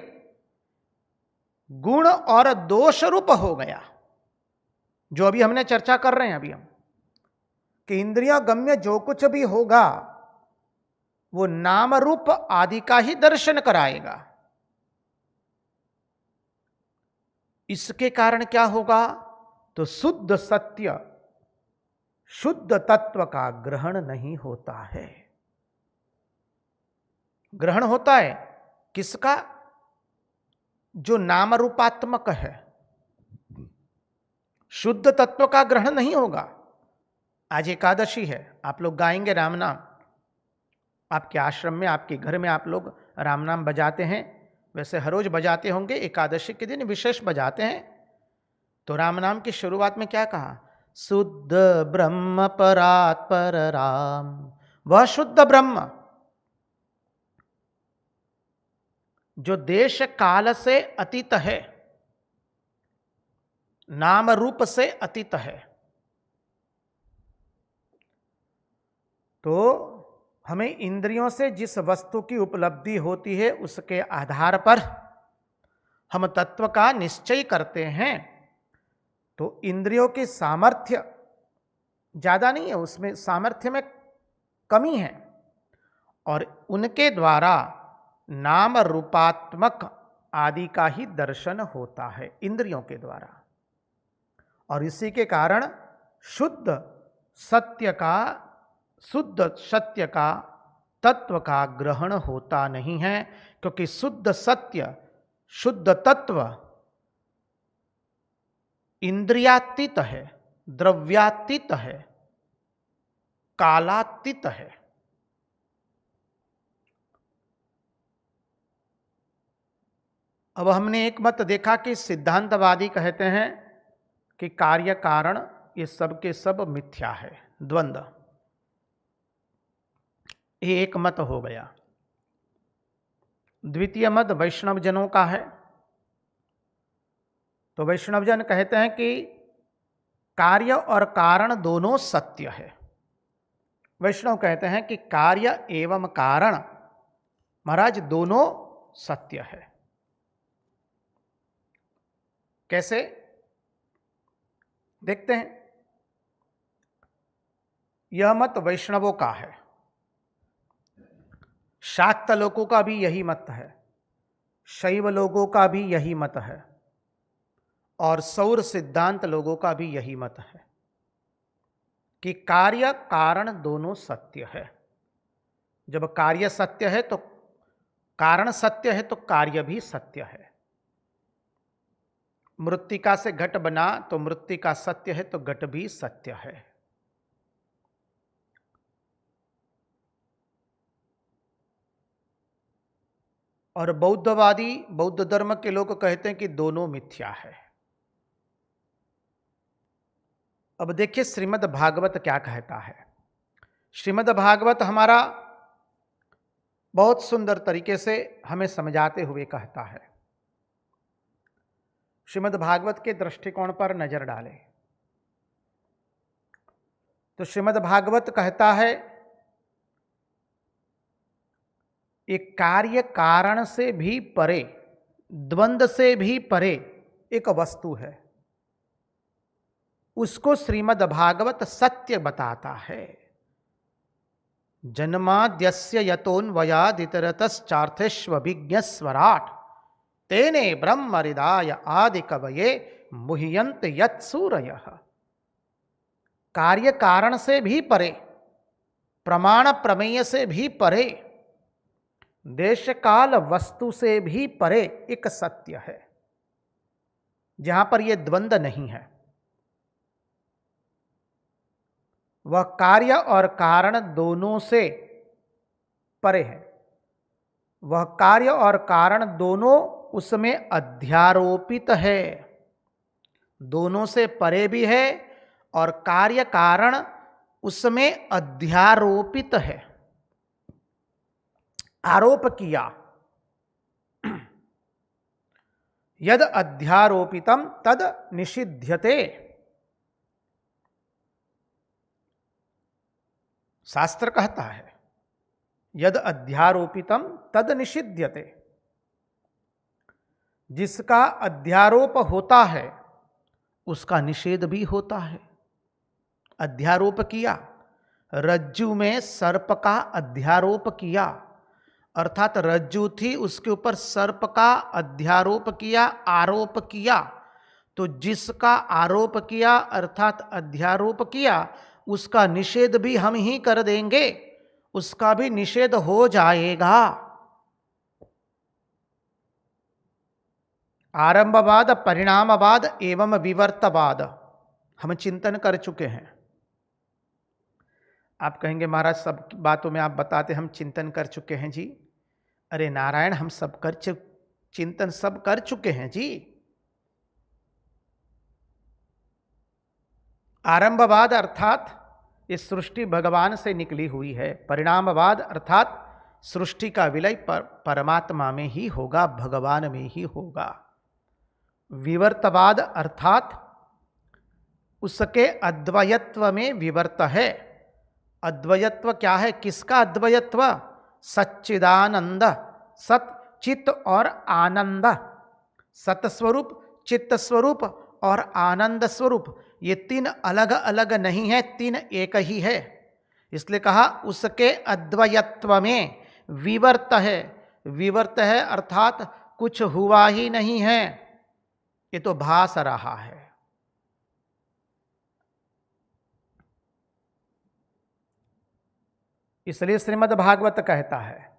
गुण और दोष रूप हो गया, जो अभी हमने चर्चा कर रहे हैं अभी हम, कि इंद्रिय गम्य जो कुछ भी होगा वो नाम रूप आदि का ही दर्शन कराएगा। इसके कारण क्या होगा, तो शुद्ध सत्य शुद्ध तत्व का ग्रहण नहीं होता है। ग्रहण होता है किसका, जो नाम रूपात्मक है। शुद्ध तत्व का ग्रहण नहीं होगा। आज एकादशी है, आप लोग गाएंगे राम नाम, आपके आश्रम में आपके घर में आप लोग राम नाम बजाते हैं, वैसे हर रोज बजाते होंगे, एकादशी के दिन विशेष बजाते हैं। तो राम नाम की शुरुआत में क्या कहा, शुद्ध ब्रह्म परात्पर राम, वह शुद्ध ब्रह्म जो देश काल से अतीत है, नाम रूप से अतीत है। तो हमें इंद्रियों से जिस वस्तु की उपलब्धि होती है उसके आधार पर हम तत्व का निश्चय करते हैं। तो इंद्रियों की सामर्थ्य ज्यादा नहीं है, उसमें सामर्थ्य में कमी है, और उनके द्वारा नाम रूपात्मक आदि का ही दर्शन होता है इंद्रियों के द्वारा। और इसी के कारण शुद्ध सत्य का तत्व का ग्रहण होता नहीं है, क्योंकि शुद्ध सत्य शुद्ध तत्व इंद्रियातीत है, द्रव्यातीत है, कालातीत है। अब हमने एक मत देखा कि सिद्धांतवादी कहते हैं कि कार्य कारण ये सब के सब मिथ्या है, द्वंद्व, ये एक मत हो गया। द्वितीय मत वैष्णव जनों का है। तो वैष्णव जन कहते हैं कि कार्य और कारण दोनों सत्य है। वैष्णव कहते हैं कि कार्य एवं कारण महाराज दोनों सत्य है। कैसे देखते हैं, यह मत वैष्णवों का है, शाक्त लोगों का भी यही मत है, शैव लोगों का भी यही मत है, और सौर सिद्धांत लोगों का भी यही मत है कि कार्य कारण दोनों सत्य है। जब कार्य सत्य है तो कारण सत्य है, तो कार्य भी सत्य है। मृत्तिका से घट बना तो मृत्तिका सत्य है, तो घट भी सत्य है। और बौद्धवादी, बौद्ध धर्म के लोग कहते हैं कि दोनों मिथ्या है। अब देखिए श्रीमद् भागवत क्या कहता है। श्रीमद् भागवत हमारा बहुत सुंदर तरीके से हमें समझाते हुए कहता है। श्रीमद् भागवत के दृष्टिकोण पर नजर डालें तो श्रीमद् भागवत कहता है एक कार्य कारण से भी परे, द्वंद्व से भी परे एक वस्तु है, उसको श्रीमद् भागवत सत्य बताता है। जन्माद्यस्य यतोऽन्वयादितरतश्चार्थेष्वभिज्ञस्वराट् तेने ब्रह्म हृदाय आदि कवये मुह्यन्त यत्सूरयः। कार्य कारण से भी परे, प्रमाण प्रमेय से भी परे, देश काल वस्तु से भी परे एक सत्य है, जहां पर यह द्वंद्व नहीं है। वह कार्य और कारण दोनों से परे है। वह कार्य और कारण दोनों उसमें अध्यारोपित है, दोनों से परे भी है, और कार्य कारण उसमें अध्यारोपित है, आरोप किया। यद अध्यारोपितम तद निषिध्यते। शास्त्र कहता है यद अध्यारोपितम तद निषिध्यते। जिसका अध्यारोप होता है उसका निषेध भी होता है। अध्यारोप किया, रज्जु में सर्प का अध्यारोप किया, अर्थात रज्जु थी उसके ऊपर सर्प का अध्यारोप किया, आरोप किया। तो जिसका आरोप किया अर्थात अध्यारोप किया उसका निषेध भी हम ही कर देंगे, उसका भी निषेध हो जाएगा। आरंभवाद, परिणामवाद एवं विवर्तवाद हम चिंतन कर चुके हैं। आप कहेंगे महाराज सब बातों में आप बताते हम चिंतन कर चुके हैं जी। अरे नारायण, हम सब चिंतन सब कर चुके हैं जी। आरंभवाद अर्थात इस सृष्टि भगवान से निकली हुई है। परिणामवाद अर्थात सृष्टि का विलय परमात्मा में ही होगा, भगवान में ही होगा। विवर्तवाद अर्थात उसके अद्वयत्व में विवर्त है। अद्वयत्व क्या है? किसका अद्वयत्व? सच्चिदानंद, सत, चित्त और आनंद। सत स्वरूप, चित्त स्वरूप और आनंद स्वरूप, ये तीन अलग अलग नहीं है, तीन एक ही है। इसलिए कहा उसके अद्वयत्व में विवर्त है। विवर्त है अर्थात कुछ हुआ ही नहीं है, ये तो भास रहा है। इसलिए श्रीमद् भागवत कहता है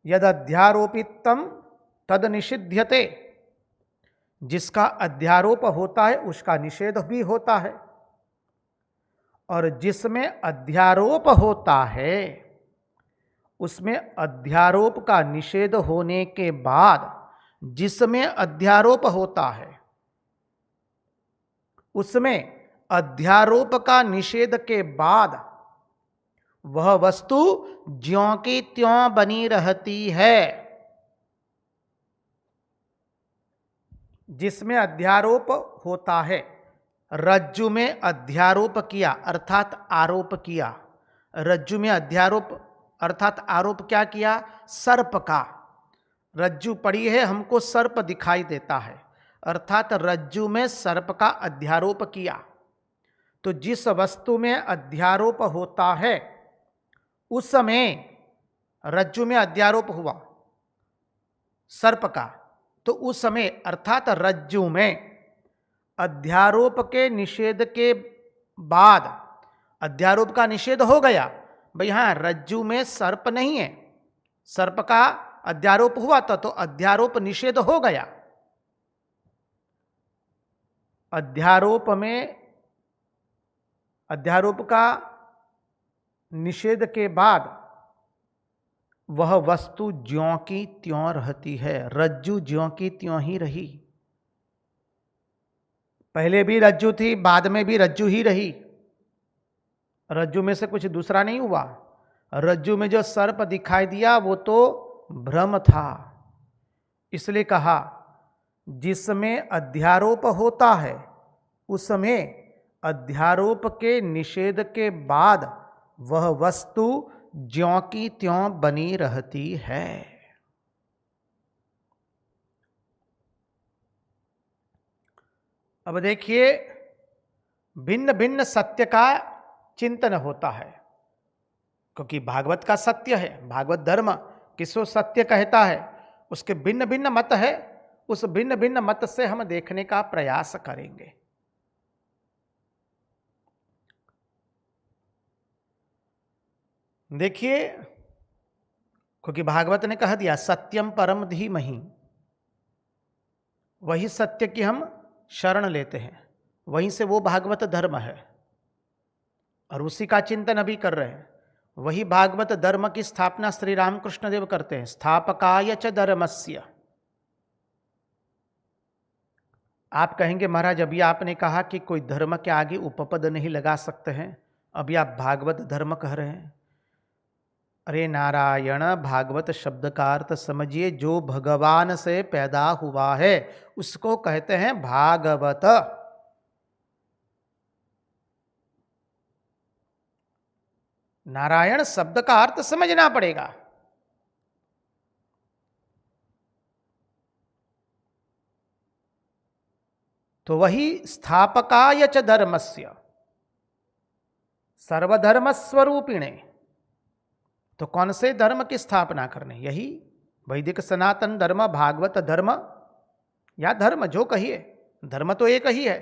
यद अध्यारोपितम तद निषिध्यते। जिसका अध्यारोप होता है उसका निषेध भी होता है, और जिसमें अध्यारोप होता है उसमें अध्यारोप का निषेध होने के बाद, जिसमें अध्यारोप होता है उसमें अध्यारोप का निषेध के बाद वह वस्तु ज्यों की त्यों बनी रहती है। जिसमें अध्यारोप होता है, रज्जु में अध्यारोप किया अर्थात आरोप किया। रज्जु में अध्यारोप अर्थात आरोप क्या किया? सर्प का। रज्जु पड़ी है, हमको सर्प दिखाई देता है, अर्थात रज्जु में सर्प का अध्यारोप किया। तो जिस वस्तु में अध्यारोप होता है उस समय रज्जु में अध्यारोप हुआ सर्प का, तो उस समय अर्थात रज्जु में अध्यारोप के निषेध के बाद, अध्यारोप का निषेध हो गया, भाई हाँ रज्जु में सर्प नहीं है, सर्प का अध्यारोप हुआ था तो अध्यारोप निषेध हो गया। अध्यारोप में अध्यारोप का निषेध के बाद वह वस्तु ज्यों की त्यों रहती है। रज्जु ज्यों की त्यों ही रही, पहले भी रज्जु थी, बाद में भी रज्जु ही रही। रज्जु में से कुछ दूसरा नहीं हुआ। रज्जु में जो सर्प दिखाई दिया वो तो भ्रम था। इसलिए कहा जिसमें अध्यारोप होता है उसमें अध्यारोप के निषेध के बाद वह वस्तु ज्यों की त्यों बनी रहती है। अब देखिए, भिन्न भिन्न सत्य का चिंतन होता है, क्योंकि भागवत का सत्य है, भागवत धर्म किसको सत्य कहता है, उसके भिन्न भिन्न मत है। उस भिन्न भिन्न मत से हम देखने का प्रयास करेंगे। देखिए, क्योंकि भागवत ने कह दिया सत्यम परम धीमहि, वही सत्य की हम शरण लेते हैं, वहीं से वो भागवत धर्म है और उसी का चिंतन अभी कर रहे हैं। वही भागवत धर्म की स्थापना श्री रामकृष्ण देव करते हैं, स्थापकाय च धर्मस्य। आप कहेंगे महाराज अभी आपने कहा कि कोई धर्म के आगे उपपद नहीं लगा सकते हैं, अभी आप भागवत धर्म कह रहे हैं। अरे नारायण, भागवत शब्द का अर्थ समझिए, जो भगवान से पैदा हुआ है उसको कहते हैं भागवत। नारायण शब्द का अर्थ समझना पड़ेगा। तो वही स्थापकाय च धर्मस्य सर्वधर्मस्वरूपिणे, तो कौन से धर्म की स्थापना करने? यही वैदिक सनातन धर्म, भागवत धर्म या धर्म जो कहिए, धर्म तो एक ही है,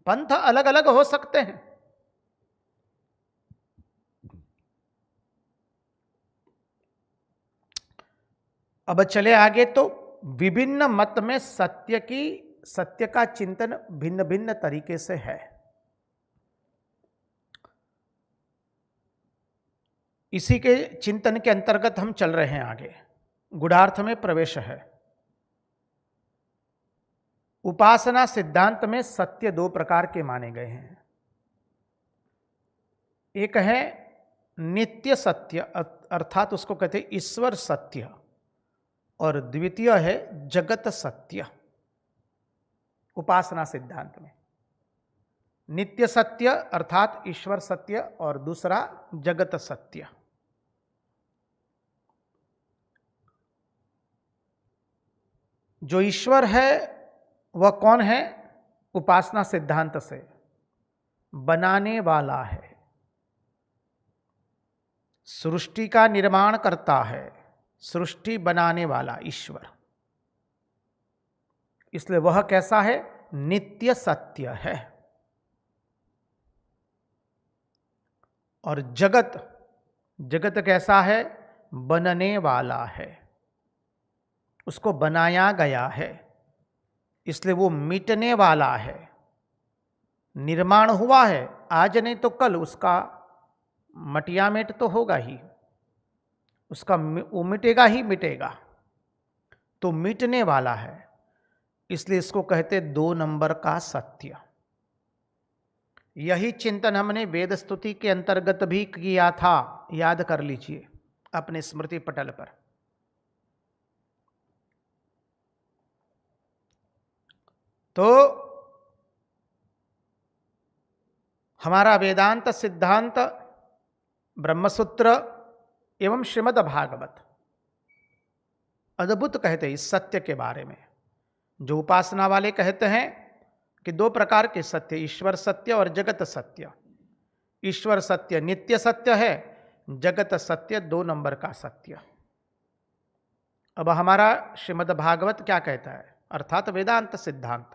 पंथ अलग अलग हो सकते हैं। अब चले आगे, तो विभिन्न मत में सत्य का चिंतन भिन्न भिन्न तरीके से है। इसी के चिंतन के अंतर्गत हम चल रहे हैं आगे। गूढ़ार्थ में प्रवेश है। उपासना सिद्धांत में सत्य दो प्रकार के माने गए हैं। एक है नित्य सत्य, अर्थात उसको कहते हैं ईश्वर सत्य, और द्वितीय है जगत सत्य। उपासना सिद्धांत में नित्य सत्य अर्थात ईश्वर सत्य, और दूसरा जगत सत्य। जो ईश्वर है वह कौन है? उपासना सिद्धांत से बनाने वाला है, सृष्टि का निर्माण करता है, सृष्टि बनाने वाला ईश्वर। इसलिए वह कैसा है? नित्य सत्य है। और जगत कैसा है? बनने वाला है, उसको बनाया गया है, इसलिए वो मिटने वाला है। निर्माण हुआ है, आज नहीं तो कल उसका मटियामेट तो होगा ही, उसका वो मिटेगा ही मिटेगा, तो मिटने वाला है। इसलिए इसको कहते 2 नंबर का सत्य। यही चिंतन हमने वेद स्तुति के अंतर्गत भी किया था, याद कर लीजिए अपने स्मृति पटल पर। तो हमारा वेदांत सिद्धांत, ब्रह्मसूत्र एवं श्रीमद् भागवत अद्भुत कहते हैं इस सत्य के बारे में। जो उपासना वाले कहते हैं कि 2 प्रकार के सत्य, ईश्वर सत्य और जगत सत्य। ईश्वर सत्य नित्य सत्य है, जगत सत्य 2 नंबर का सत्य। अब हमारा श्रीमद् भागवत क्या कहता है, अर्थात वेदांत सिद्धांत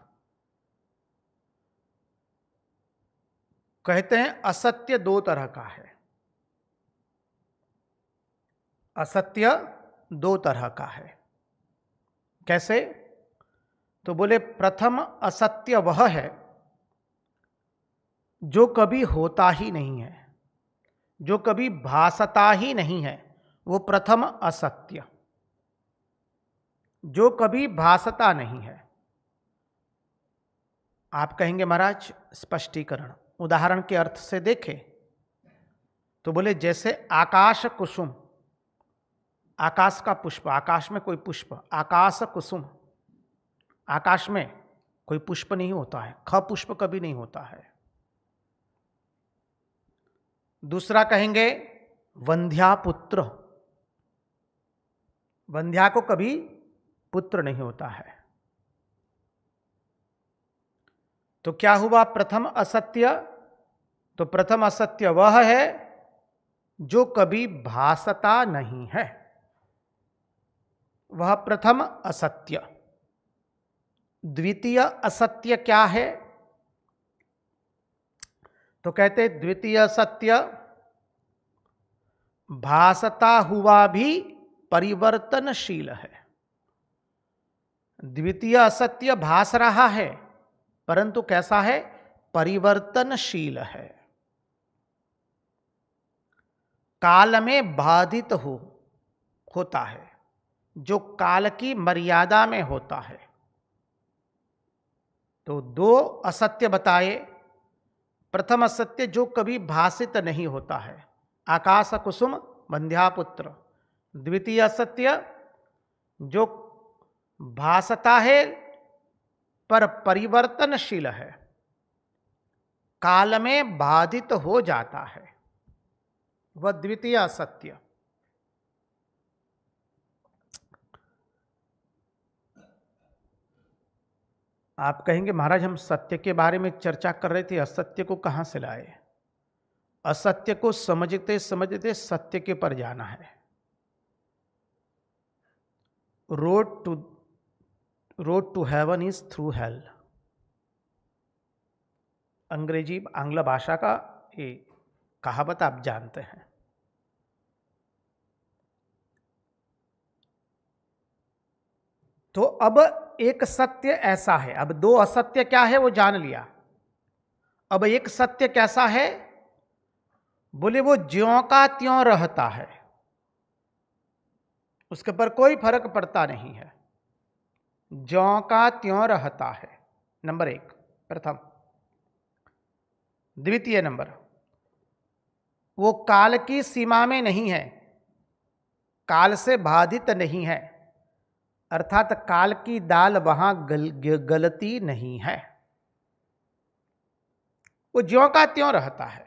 कहते हैं असत्य 2 तरह का है। असत्य 2 तरह का है। कैसे? तो बोले प्रथम असत्य वह है जो कभी होता ही नहीं है, जो कभी भासता ही नहीं है, वो प्रथम असत्य। जो कभी भासता नहीं है। आप कहेंगे महाराज स्पष्टीकरण, उदाहरण के अर्थ से देखें तो बोले जैसे आकाश कुसुम, आकाश का पुष्प, आकाश में कोई पुष्प, आकाश कुसुम, आकाश में कोई पुष्प नहीं होता है, ख पुष्प कभी नहीं होता है। दूसरा कहेंगे वंध्या पुत्र, वंध्या को कभी पुत्र नहीं होता है। तो क्या हुआ प्रथम असत्य? तो प्रथम असत्य वह है जो कभी भासता नहीं है, वह प्रथम असत्य। द्वितीय असत्य क्या है? तो कहते द्वितीय सत्य भासता हुआ भी परिवर्तनशील है। द्वितीय असत्य भास रहा है परंतु कैसा है? परिवर्तनशील है, काल में बाधित होता है, जो काल की मर्यादा में होता है। तो 2 असत्य बताए। प्रथम असत्य जो कभी भासित नहीं होता है, आकाश कुसुम वंध्यापुत्र। द्वितीय असत्य जो भासता है पर परिवर्तनशील है, काल में बाधित हो जाता है, वह द्वितीय असत्य। आप कहेंगे महाराज हम सत्य के बारे में चर्चा कर रहे थे, असत्य को कहां से लाए? असत्य को समझते समझते सत्य के पर जाना है। Road to heaven is through hell. अंग्रेजी आंग्ल भाषा का ये कहावत आप जानते हैं। तो अब एक सत्य ऐसा है, अब दो असत्य क्या है वो जान लिया। अब एक सत्य कैसा है? बोले वो ज्यों का त्यों रहता है, उसके पर कोई फर्क पड़ता नहीं है, ज्यों का त्यों रहता है। नंबर एक, प्रथम। द्वितीय नंबर, वो काल की सीमा में नहीं है, काल से बाधित नहीं है, अर्थात काल की दाल वहां गलती नहीं है, वो ज्यों का त्यों रहता है,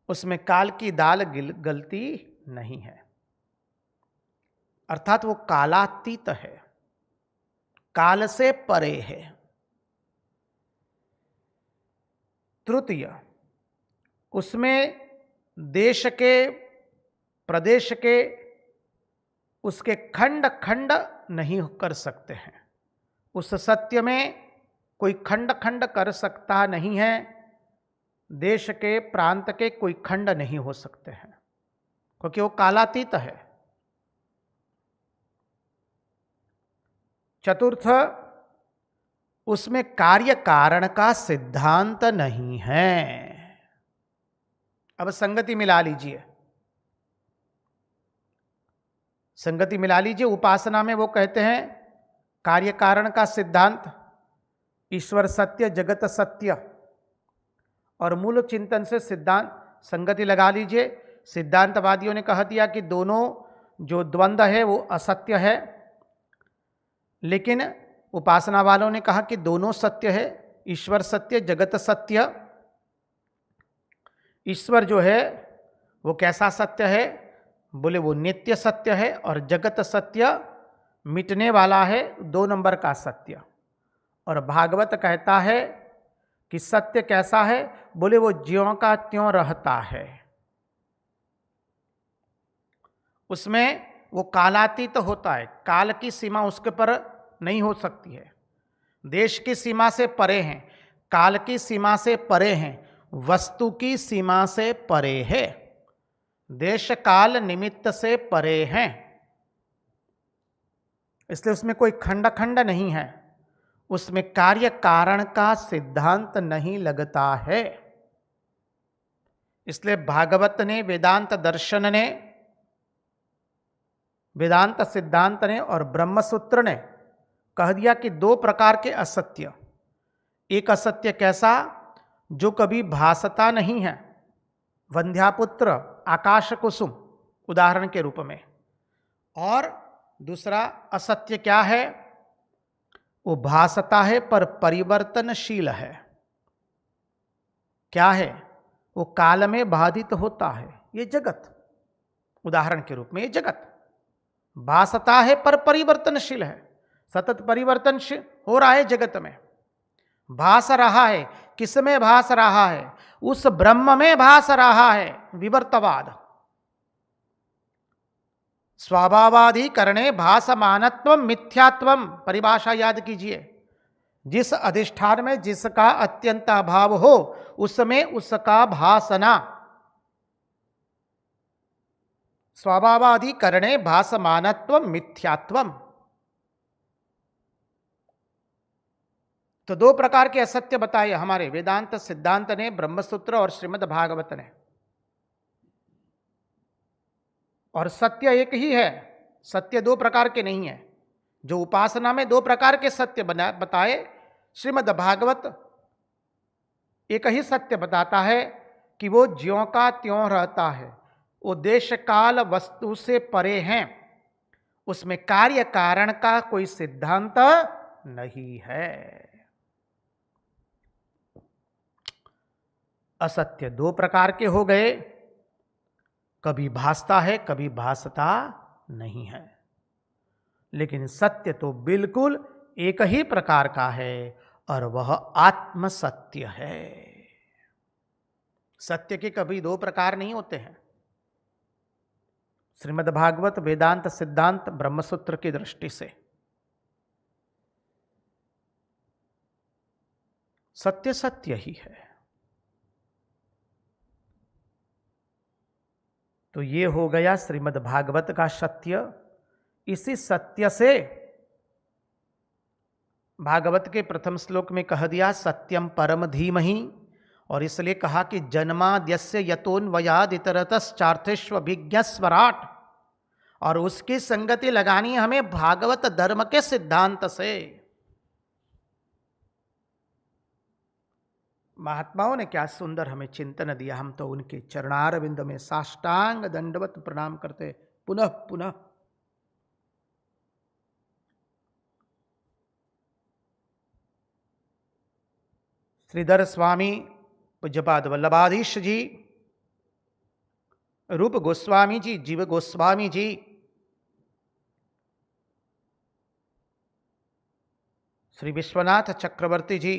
उसमें काल की दाल गलती नहीं है, अर्थात वो कालातीत है, काल से परे है। तृतीय, उसमें देश के, प्रदेश के, उसके खंड खंड नहीं कर सकते हैं। उस सत्य में कोई खंड खंड कर सकता नहीं है, देश के, प्रांत के कोई खंड नहीं हो सकते हैं, क्योंकि वो कालातीत है। चतुर्थ, उसमें कार्य कारण का सिद्धांत नहीं है। अब संगति मिला लीजिए, संगति मिला लीजिए। उपासना में वो कहते हैं कार्य कारण का सिद्धांत, ईश्वर सत्य, जगत सत्य, और मूल चिंतन से सिद्धांत संगति लगा लीजिए। सिद्धांतवादियों ने कह दिया कि दोनों जो द्वंद्व है वो असत्य है, लेकिन उपासना वालों ने कहा कि दोनों सत्य है, ईश्वर सत्य, जगत सत्य। ईश्वर जो है वो कैसा सत्य है? बोले वो नित्य सत्य है, और जगत सत्य मिटने वाला है, 2 नंबर का सत्य। और भागवत कहता है कि सत्य कैसा है? बोले वो ज्यों का त्यों रहता है, उसमें वो कालातीत होता है, काल की सीमा उसके पर नहीं हो सकती है, देश की सीमा से परे हैं, काल की सीमा से परे हैं, वस्तु की सीमा से परे है, देश काल निमित्त से परे हैं, इसलिए उसमें कोई खंड खंड नहीं है, उसमें कार्य कारण का सिद्धांत नहीं लगता है। इसलिए भागवत ने, वेदांत दर्शन ने, वेदांत सिद्धांत ने और ब्रह्मसूत्र ने कह दिया कि 2 प्रकार के असत्य। एक असत्य कैसा? जो कभी भासता नहीं है, वंध्यापुत्र, आकाश कुसुम उदाहरण के रूप में। और दूसरा असत्य क्या है? वो भासता है पर परिवर्तनशील है। क्या है? वो काल में बाधित होता है, ये जगत उदाहरण के रूप में। ये जगत भासता है पर परिवर्तनशील है, सतत परिवर्तनशील हो रहा है जगत में, भास रहा है। किस में भास रहा है? उस ब्रह्म में भास रहा है। विवर्तवाद, स्वभावाधिकरणे भासमानत्व मिथ्यात्वम, परिभाषा याद कीजिए। जिस अधिष्ठान में जिसका अत्यंत अभाव हो, उसमें उसका भासना। स्वभावाधिकरणे भासमानत्व मिथ्यात्वम। तो 2 प्रकार के असत्य बताए हमारे वेदांत सिद्धांत ने, ब्रह्मसूत्र और श्रीमद् भागवत ने। और सत्य एक ही है, सत्य 2 प्रकार के नहीं है। जो उपासना में 2 प्रकार के सत्य बताए, श्रीमद् भागवत एक ही सत्य बताता है कि वो ज्यों का त्यों रहता है, वो देश काल वस्तु से परे हैं, उसमें कार्य कारण का कोई सिद्धांत नहीं है। असत्य 2 प्रकार के हो गए, कभी भासता है, कभी भासता नहीं है, लेकिन सत्य तो बिल्कुल एक ही प्रकार का है और वह आत्म सत्य है। सत्य के कभी दो प्रकार नहीं होते हैं। श्रीमद् भागवत वेदांत सिद्धांत ब्रह्मसूत्र की दृष्टि से सत्य सत्य ही है। तो ये हो गया श्रीमद् भागवत का सत्य। इसी सत्य से भागवत के प्रथम श्लोक में कह दिया सत्यम परम धीमहि, और इसलिए कहा कि जन्माद्यस्य यतोन्वयाद इतरतश्चार्थेष्वभिज्ञ स्वराट, और उसकी संगति लगानी हमें भागवत धर्म के सिद्धांत से। महात्माओं ने क्या सुंदर हमें चिंतन दिया, हम तो उनके चरणारविंद में साष्टांग दंडवत प्रणाम करते पुनः पुनः। श्रीधर स्वामी पूज्यपाद वल्लभाधीश जी, रूप गोस्वामी जी, जीव गोस्वामी जी, श्री विश्वनाथ चक्रवर्ती जी,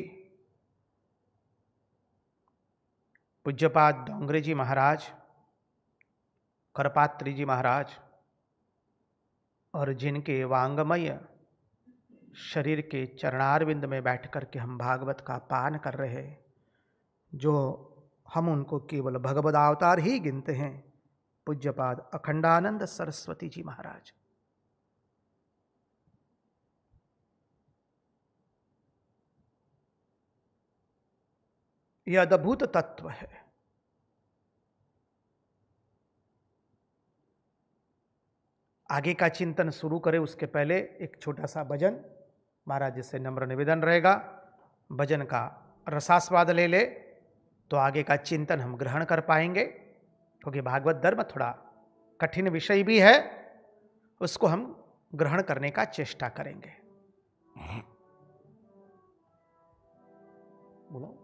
पूज्यपाद डोंगरे जी महाराज, करपात्री जी महाराज, और जिनके वांगमय शरीर के चरणारविंद में बैठ करके हम भागवत का पान कर रहे हैं, जो हम उनको केवल भगवद अवतार ही गिनते हैं, पूज्यपाद अखंडानंद सरस्वती जी महाराज। यह अद्भुत तत्व है। आगे का चिंतन शुरू करें उसके पहले एक छोटा सा भजन महाराज जी से नम्र निवेदन रहेगा। भजन का रसास्वाद ले ले तो आगे का चिंतन हम ग्रहण कर पाएंगे, क्योंकि भागवत धर्म थोड़ा कठिन विषय भी है, उसको हम ग्रहण करने का चेष्टा करेंगे। बोलो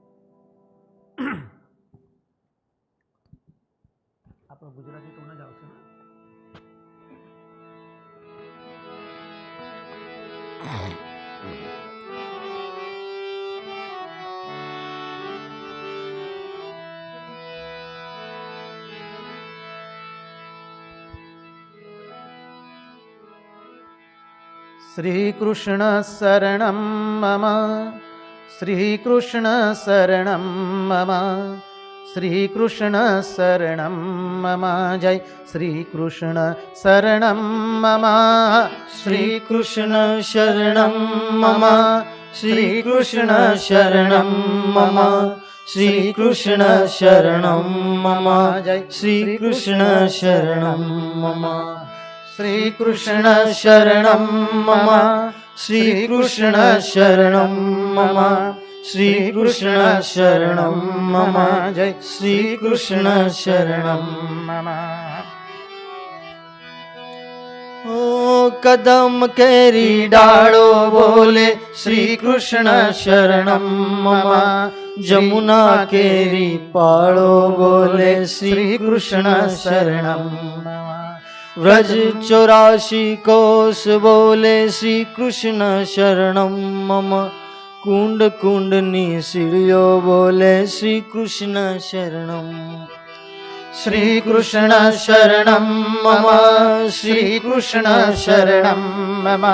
आप गुजराती तो ना जाओ से ना। श्री कृष्ण शरणं मम, श्री कृष्ण शरणं मम, श्री कृष्ण शरणं मम, जय श्री कृष्ण शरणं मम, श्री कृष्ण शरणं मम, श्री कृष्ण शरणं मम, श्री कृष्ण शरणं मम, जय श्री कृष्ण शरणं मम, श्री कृष्ण शरणं मम, श्री कृष्ण शरणं मम, श्री कृष्ण शरणं मम, जय श्री कृष्ण शरणं मम। ओ कदम केरी डालो बोले श्री कृष्ण शरणं मम, जमुना केरी पालो बोले श्री कृष्ण शरणं मम, व्रज 84 कोस बोले श्री कृष्ण शरणं मम, कुंड कुंडनी सीढ़ियो बोले श्री कृष्ण शरणं, श्री कृष्ण शरणं मम, श्री कृष्ण शरणं मम,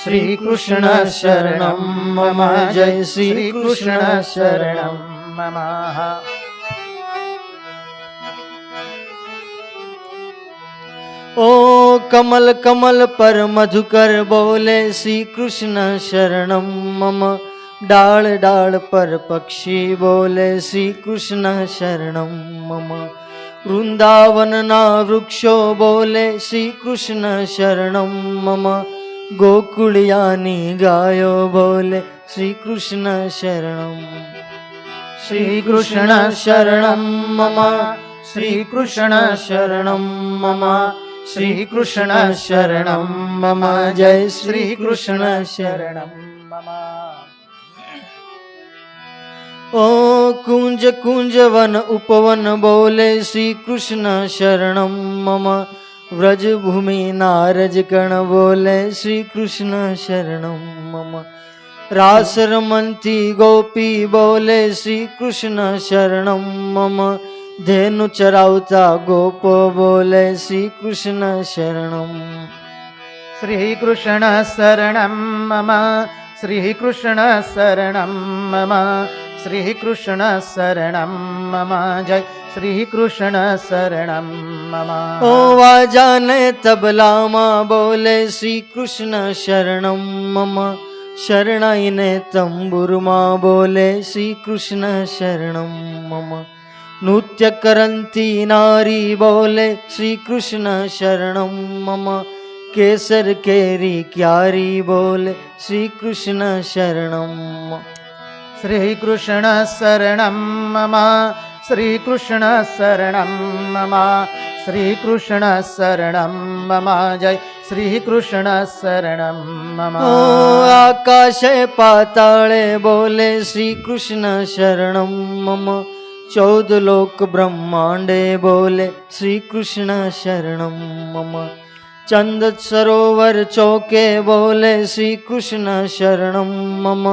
श्री कृष्ण शरणं मम, जय श्री कृष्ण शरणं मम। ओ कमल कमल पर मधुकर बोले श्री कृष्ण शरणं मम, डाल डाल पर पक्षी बोले श्री कृष्ण शरणं मम, वृंदावन ना वृक्षो बोले श्री कृष्ण शरणं मम, गोकुलियानी गायो बोले श्री कृष्ण शरणं, श्री कृष्ण शरणं मम, श्री कृष्ण शरणं मम, श्री कृष्ण शरणं मम, जय श्री कृष्ण शरणं मम। ओ कुंज कुंज वन उपवन बोले श्री कृष्ण शरणं मम, व्रज भूमि नारज कण बोले श्री कृष्ण शरणम मम। रास रमंती गोपी बोले श्री कृष्ण शरणम मम। धेनु चरावता गोप बोले श्री कृष्ण शरणम। श्रीकृष्ण शरणं मम श्रीकृष्ण शरणं मम श्रीकृष्ण शरणं मम जय श्रीकृष्ण शरणं मम। ओ वाजाने तबला माँ बोले श्री कृष्ण शरणम मम। शरणाई ने तंबुर माँ बोले श्री कृष्ण शरणम मम। नृत्य करंती नारी बोले श्री कृष्ण शरणम मम। केसर केरी क्यारी बोले श्री कृष्ण शरणम। श्रीकृष्ण शरणं मम श्रीकृष्ण शरणं मम श्रीकृष्ण शरणं मम जय श्रीकृष्ण शरणं मम। आकाशे पाताले बोले श्री कृष्ण शरणं मम। 14 लोक ब्रह्मांडे बोले श्री कृष्ण शरणं मम। चंद सरोवर चौके बोले श्री कृष्ण शरणं मम।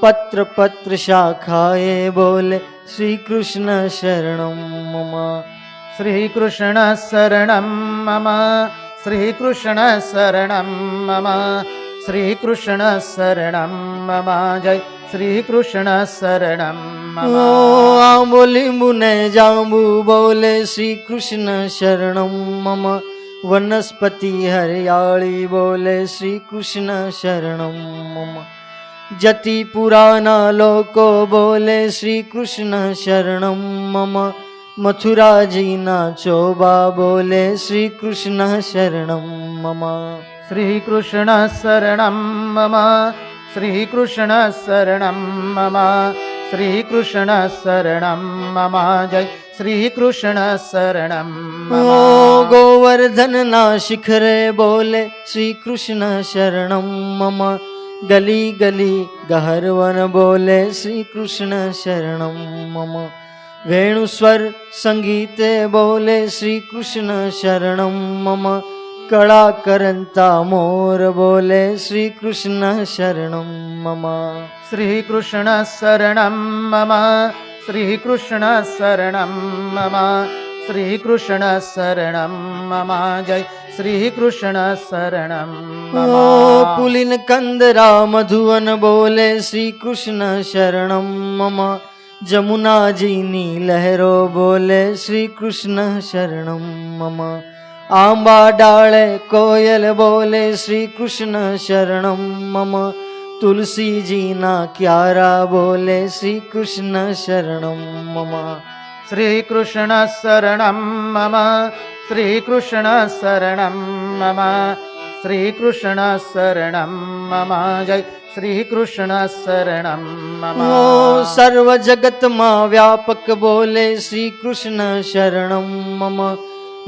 पत्र पत्र शाखाए बोले श्री कृष्ण शरणं मम। श्रीकृष्ण शरणं मम श्रीकृष्ण शरणं मम श्रीकृष्ण शरणं मम जय श्रीकृष्ण शरणं मम। आंबोली मुने जांबू बोले श्री कृष्ण शरणं मम। वनस्पति हरियाली बोले श्री कृष्ण शरणं मम। जति पुराना लोको बोले श्री कृष्ण शरणं मम। मथुरा जीना चोबा बोले श्री कृष्ण शरणं मम। श्रीकृष्ण शरणं मम श्रीकृष्ण शरणं मम श्रीकृष्ण शरणं मम जय श्रीकृष्ण शरणं मम। गोवर्धन ना शिखरे बोले श्री कृष्ण शरणं मम। गली गली गहरवन बोले श्री कृष्ण शरणं मम। वेणुस्वर संगीते बोले श्री कृष्ण शरणं मम। कड़ा करंता मोर बोले श्री कृष्ण शरणं मम। श्रीकृष्ण शरणं मम श्रीकृष्ण शरणं मम श्रीकृष्ण शरणं मम जय श्रीकृष्ण शरणं मम। पुलिन कंदरा मधुवन बोले श्री कृष्ण शरणं मम। जमुना जीनी लहरो बोले श्री कृष्ण शरणं मम। आंबा डाले कोयल बोले श्री कृष्ण शरणं मम। तुलसी जीना क्यारा बोले श्री कृष्ण शरणं मम। श्रीकृष्ण शरणं मम श्रीकृष्ण शरणं मम श्रीकृष्ण शरणं मम जय श्रीकृष्ण शरणं मम। सर्व जगत माँ व्यापक बोले श्री कृष्ण शरणं मम।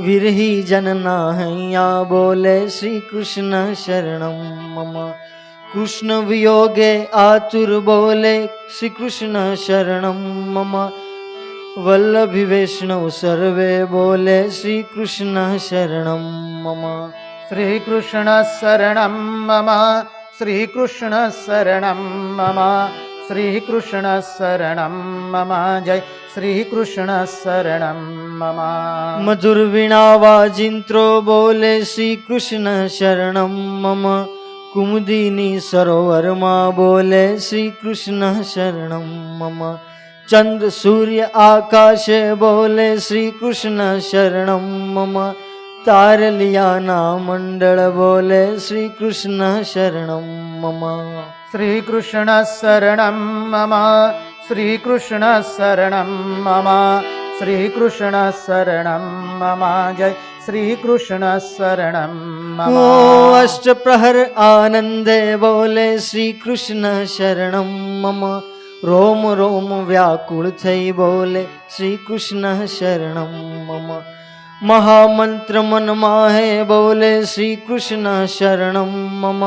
विरही जनना हैया बोले श्री कृष्ण शरणं मम। कृष्ण वियोगे आतुर बोले श्री कृष्ण शरणं मम। वल्लभी वैष्णव सर्वे बोले श्री कृष्ण शरणं मम। श्रीकृष्ण शरणं मम श्रीकृष्ण शरणं मम श्रीकृष्ण शरणं मम जय श्रीकृष्ण शरणं मम। मधुर वीणा वाजिंत्रो बोले श्री कृष्ण शरणं मम। कुमुदिनी सरोवर माँ बोले श्री कृष्ण शरणं मम। चंद्र सूर्य आकाशे बोले श्री कृष्ण शरणं मम। तारलिया ना मंडल बोले श्री कृष्ण शरणं मम। श्रीकृष्ण शरणं मम श्रीकृष्ण शरणं मम श्रीकृष्ण शरणं मम जय श्रीकृष्ण शरणं मम। अष्ट प्रहर आनंदे बोले श्री कृष्ण शरणं मम। रोम रोम व्याकुल थई बोले श्री कृष्ण शरणं मम। महामंत्र मन माहे बोले श्री कृष्ण शरणं मम।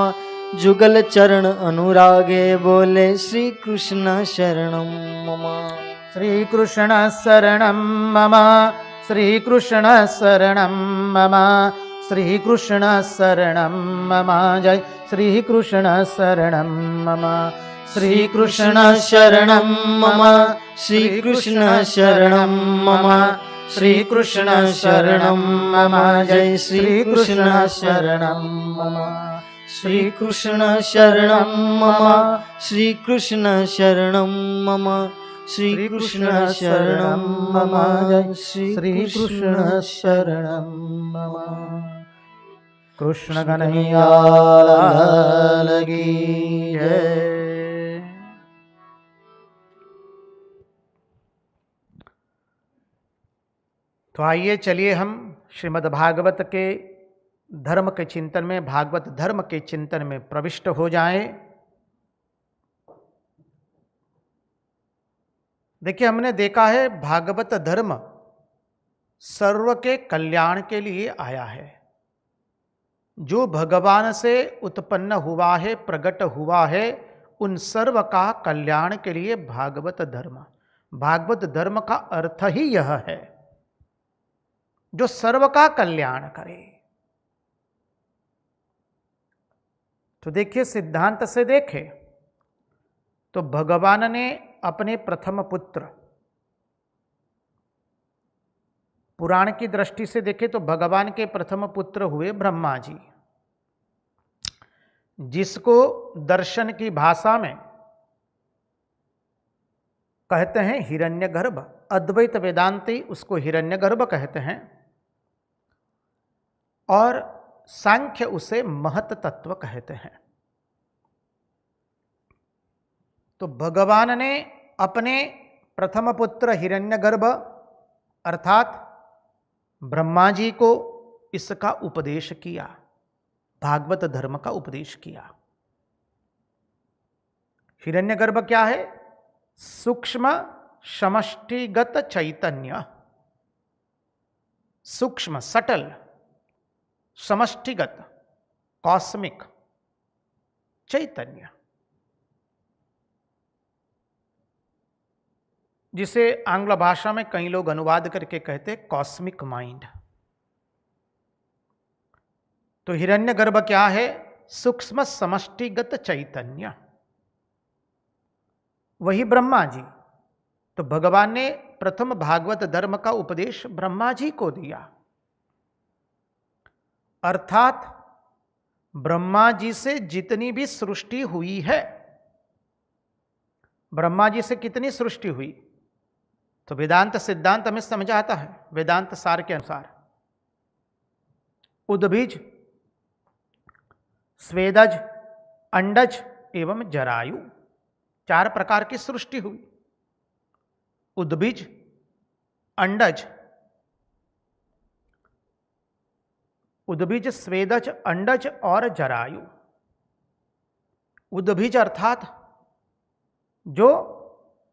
जुगल चरण अनुरागे बोले श्री कृष्ण शरणं मम। श्रीकृष्ण शरणं मम श्रीकृष्ण शरणं मम श्री कृष्ण शरणं मम जय श्री कृष्ण शरणं मम श्री कृष्ण शरणं मम श्री कृष्ण शरणं मम श्री कृष्ण शरणं मम जय श्री कृष्ण शरणं मम श्री कृष्ण शरणं मम श्री कृष्ण शरणं मम श्री कृष्ण शरणं मम जय श्री कृष्ण शरणं मम कृष्ण कन्हैया लाल की जय। तो आइए चलिए हम श्रीमद् भागवत के धर्म के चिंतन में, भागवत धर्म के चिंतन में प्रविष्ट हो जाएं। देखिए, हमने देखा है भागवत धर्म सर्व के कल्याण के लिए आया है। जो भगवान से उत्पन्न हुआ है, प्रकट हुआ है, उन सर्व का कल्याण के लिए भागवत धर्म। भागवत धर्म का अर्थ ही यह है, जो सर्व का कल्याण करे। तो देखिए, सिद्धांत से देखें तो भगवान ने अपने प्रथम पुत्र, पुराण की दृष्टि से देखें तो भगवान के प्रथम पुत्र हुए ब्रह्मा जी, जिसको दर्शन की भाषा में कहते हैं हिरण्यगर्भ। अद्वैत वेदांती उसको हिरण्यगर्भ कहते हैं और सांख्य उसे महत तत्व कहते हैं। तो भगवान ने अपने प्रथम पुत्र हिरण्यगर्भ अर्थात ब्रह्मा जी को इसका उपदेश किया, भागवत धर्म का उपदेश किया। हिरण्यगर्भ क्या है? सूक्ष्म समष्टिगत चैतन्य, सूक्ष्म सटल, समष्टिगत कॉस्मिक चैतन्य, जिसे आंग्ल भाषा में कई लोग अनुवाद करके कहते कॉस्मिक माइंड। तो हिरण्यगर्भ क्या है? सूक्ष्म समष्टिगत चैतन्य, वही ब्रह्मा जी। तो भगवान ने प्रथम भागवत धर्म का उपदेश ब्रह्मा जी को दिया, अर्थात ब्रह्मा जी से जितनी भी सृष्टि हुई है, ब्रह्मा जी से कितनी सृष्टि हुई? तो वेदांत सिद्धांत हमें समझाता है, वेदांत सार के अनुसार उद्भिज, स्वेदज, अंडज एवं जरायु, 4 प्रकार की सृष्टि हुई। उद्भिज, अंडज, उद्भिज, स्वेदज, अंडज और जरायु। उद्भिज अर्थात जो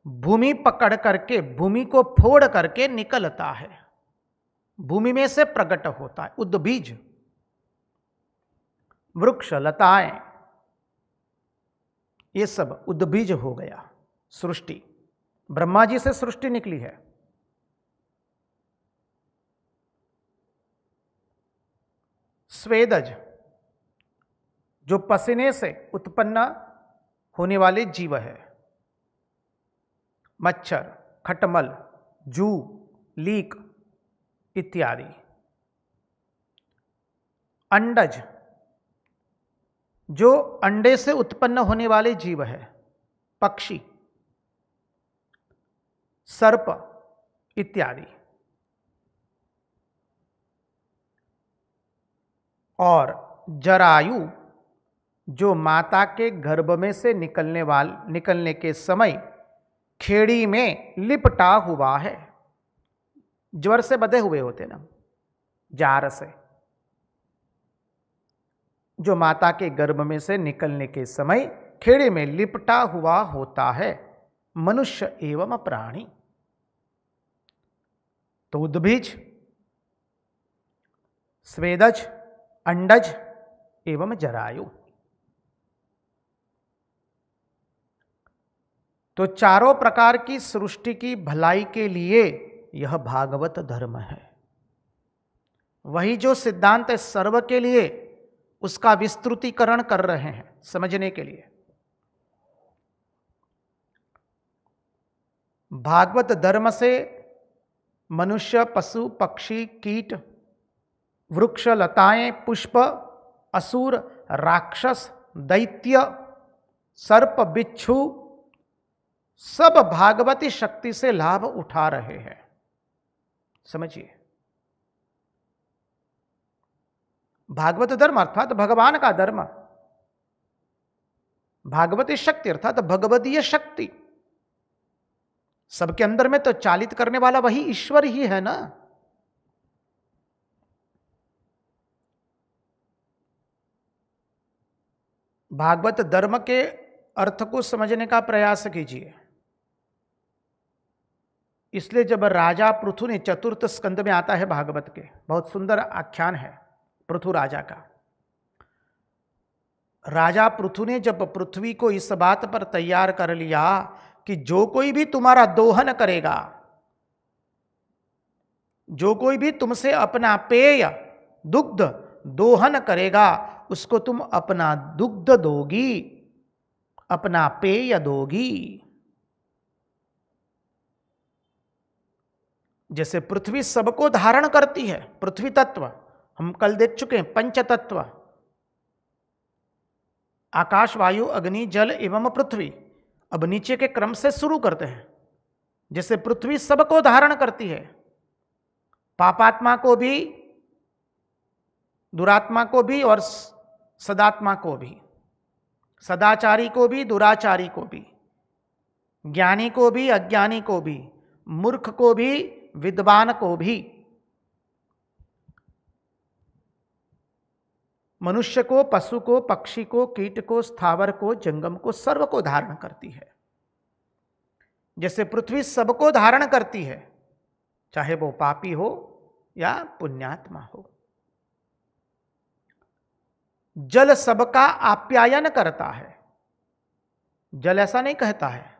भूमि पकड़ करके, भूमि को फोड़ करके निकलता है, भूमि में से प्रकट होता है, उद्भिज। वृक्ष, लताएं, ये सब उद्भिज हो गया सृष्टि। ब्रह्मा जी से सृष्टि निकली है। स्वेदज, जो पसीने से उत्पन्न होने वाले जीव है, मच्छर, खटमल, जू, लीक इत्यादि। अंडज, जो अंडे से उत्पन्न होने वाले जीव है, पक्षी, सर्प इत्यादि। और जरायु, जो माता के गर्भ में से निकलने के समय खेड़ी में लिपटा हुआ है, ज्वर से बंधे हुए होते ना, जार से, जो माता के गर्भ में से निकलने के समय खेड़ी में लिपटा हुआ होता है, मनुष्य एवं प्राणी। तो उद्भिज, स्वेदज, अंडज एवं जरायु। तो चारों प्रकार की सृष्टि की भलाई के लिए यह भागवत धर्म है। वही जो सिद्धांत है सर्व के लिए, उसका विस्तृतीकरण कर रहे हैं समझने के लिए। भागवत धर्म से मनुष्य, पशु, पक्षी, कीट, वृक्ष, लताएं, पुष्प, असुर, राक्षस, दैत्य, सर्प, बिच्छू सब भागवती शक्ति से लाभ उठा रहे हैं। समझिए, भागवत धर्म अर्थात भगवान का धर्म, भागवती शक्ति अर्थात भगवदीय शक्ति, सबके अंदर में तो चालित करने वाला वही ईश्वर ही है ना। भागवत धर्म के अर्थ को समझने का प्रयास कीजिए। इसलिए जब राजा पृथु ने, चतुर्थ स्कंद में आता है भागवत के, बहुत सुंदर आख्यान है पृथु राजा का। राजा पृथु ने जब पृथ्वी को इस बात पर तैयार कर लिया कि जो कोई भी तुम्हारा दोहन करेगा, जो कोई भी तुमसे अपना पेय दुग्ध दोहन करेगा, उसको तुम अपना दुग्ध दोगी, अपना पेय दोगी। जैसे पृथ्वी सबको धारण करती है, पृथ्वी तत्व हम कल देख चुके हैं, पंच तत्व, आकाश, वायु, अग्नि, जल एवं पृथ्वी। अब नीचे के क्रम से शुरू करते हैं। जैसे पृथ्वी सबको धारण करती है, पापात्मा को भी, दुरात्मा को भी और सदात्मा को भी, सदाचारी को भी, दुराचारी को भी, ज्ञानी को भी, अज्ञानी को भी, मूर्ख को भी, विद्वान को भी, मनुष्य को, पशु को, पक्षी को, कीट को, स्थावर को, जंगम को, सर्व को धारण करती है। जैसे पृथ्वी सबको धारण करती है, चाहे वो पापी हो या पुण्यात्मा हो। जल सबका आप्यायन करता है। जल ऐसा नहीं कहता है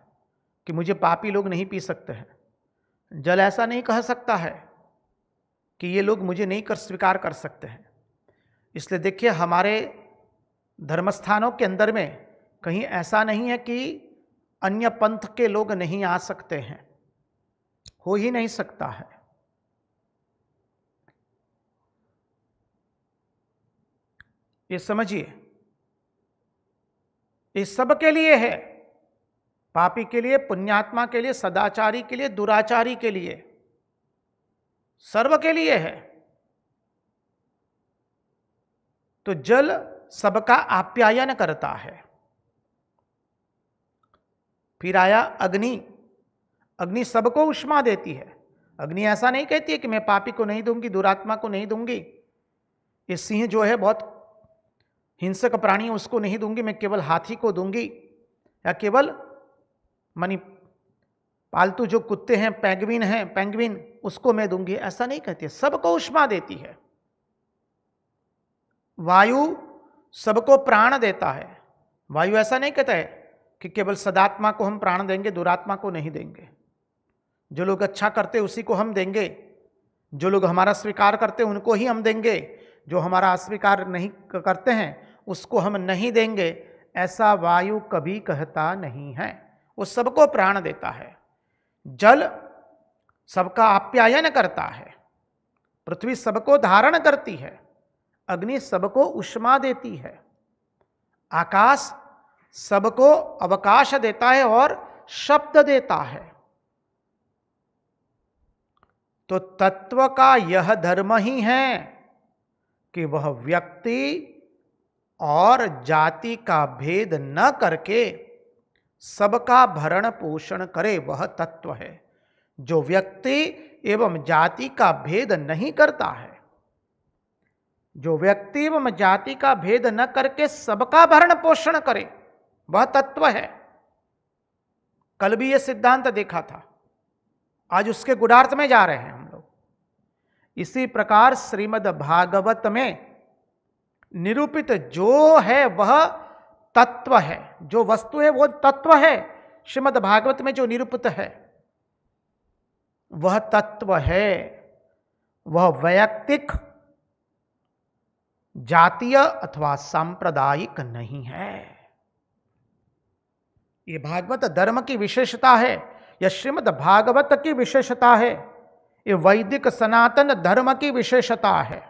कि मुझे पापी लोग नहीं पी सकते हैं। जल ऐसा नहीं कह सकता है कि ये लोग मुझे नहीं कर स्वीकार कर सकते हैं। इसलिए देखिए, हमारे धर्मस्थानों के अंदर में कहीं ऐसा नहीं है कि अन्य पंथ के लोग नहीं आ सकते हैं, हो ही नहीं सकता है। ये समझिए, ये सब के लिए है, पापी के लिए, पुण्यात्मा के लिए, सदाचारी के लिए, दुराचारी के लिए, सर्व के लिए है। तो जल सबका आप्यायन करता है। फिर आया अग्नि। अग्नि सबको उष्मा देती है। अग्नि ऐसा नहीं कहती है कि मैं पापी को नहीं दूंगी, दुरात्मा को नहीं दूंगी, ये सिंह जो है बहुत हिंसक प्राणी, उसको नहीं दूंगी, मैं केवल हाथी को दूंगी, या केवल मानी पालतू जो कुत्ते हैं, पेंगुइन, उसको मैं दूंगी, ऐसा नहीं कहती है। सबको उष्मा देती है। वायु सबको प्राण देता है। वायु ऐसा नहीं कहता है कि केवल सदात्मा को हम प्राण देंगे, दुरात्मा को नहीं देंगे। जो लोग अच्छा करते उसी को हम देंगे, जो लोग हमारा स्वीकार करते उनको ही हम देंगे, जो हमारा अस्वीकार नहीं करते हैं उसको हम नहीं देंगे, ऐसा वायु कभी कहता नहीं है। वो सबको प्राण देता है। जल सबका आप्यायन करता है। पृथ्वी सबको धारण करती है। अग्नि सबको उष्मा देती है। आकाश सबको अवकाश देता है और शब्द देता है। तो तत्व का यह धर्म ही है कि वह व्यक्ति और जाति का भेद न करके सबका भरण पोषण करे, वह तत्व है। जो व्यक्ति एवं जाति का भेद नहीं करता है, जो व्यक्ति एवं जाति का भेद न करके सबका भरण पोषण करे, वह तत्व है। कल भी यह सिद्धांत देखा था, आज उसके गुणार्थ में जा रहे हैं हम लोग। इसी प्रकार श्रीमद् भागवत में निरूपित जो है वह तत्व है, जो वस्तु है वो तत्व है। श्रीमद् भागवत में जो निरूपित है वह तत्व है। वह वैयक्तिक जातीय अथवा सांप्रदायिक नहीं है। ये भागवत धर्म की विशेषता है, यह श्रीमद् भागवत की विशेषता है, ये वैदिक सनातन धर्म की विशेषता है।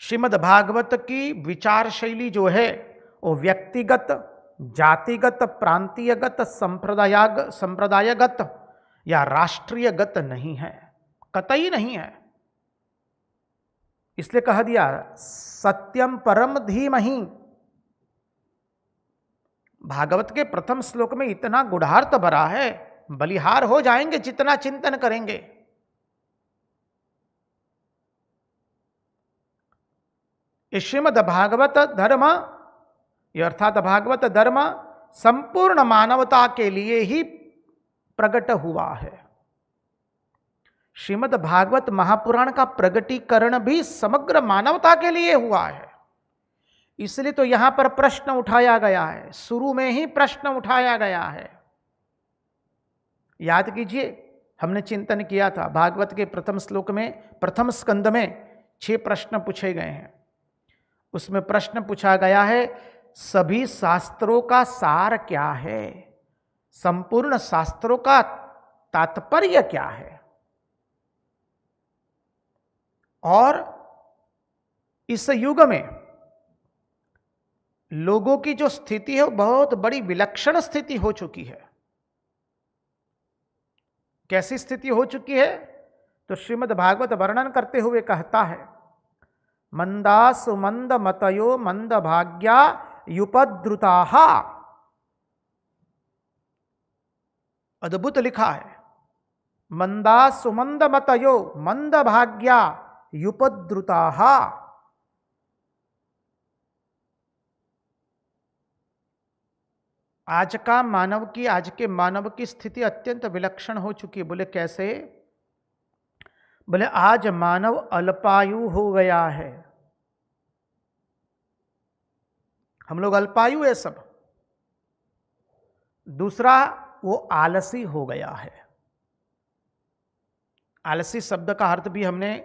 श्रीमद् भागवत की विचार शैली जो है वो व्यक्तिगत, जातिगत, प्रांतीयगत, संप्रदायगत या राष्ट्रीयगत नहीं है, कतई नहीं है। इसलिए कह दिया सत्यम परम धीमहि। भागवत के प्रथम श्लोक में इतना गुढ़ार्थ भरा है, बलिहार हो जाएंगे जितना चिंतन करेंगे। ये श्रीमद् भागवत धर्म, ये अर्थात भागवत धर्म संपूर्ण मानवता के लिए ही प्रकट हुआ है। श्रीमद् भागवत महापुराण का प्रगटीकरण भी समग्र मानवता के लिए हुआ है। इसलिए तो यहां पर प्रश्न उठाया गया है, शुरू में ही प्रश्न उठाया गया है। याद कीजिए, हमने चिंतन किया था भागवत के प्रथम श्लोक में, प्रथम स्कंद में 6 प्रश्न पूछे गए हैं। उसमें प्रश्न पूछा गया है सभी शास्त्रों का सार क्या है, संपूर्ण शास्त्रों का तात्पर्य क्या है, और इस युग में लोगों की जो स्थिति है वो बहुत बड़ी विलक्षण स्थिति हो चुकी है। कैसी स्थिति हो चुकी है? तो श्रीमद् भागवत वर्णन करते हुए कहता है मंदासु मंद मतयो मंद भाग्या युपद्रुताः। अद्भुत लिखा है, मंदासु मंद मतयो मंद भाग्या युपद्रुताः। आज के मानव की स्थिति अत्यंत विलक्षण हो चुकी है। बोले कैसे? बोले आज मानव अल्पायु हो गया है। हम लोग अल्पायु है सब। दूसरा, वो आलसी हो गया है। आलसी शब्द का अर्थ भी हमने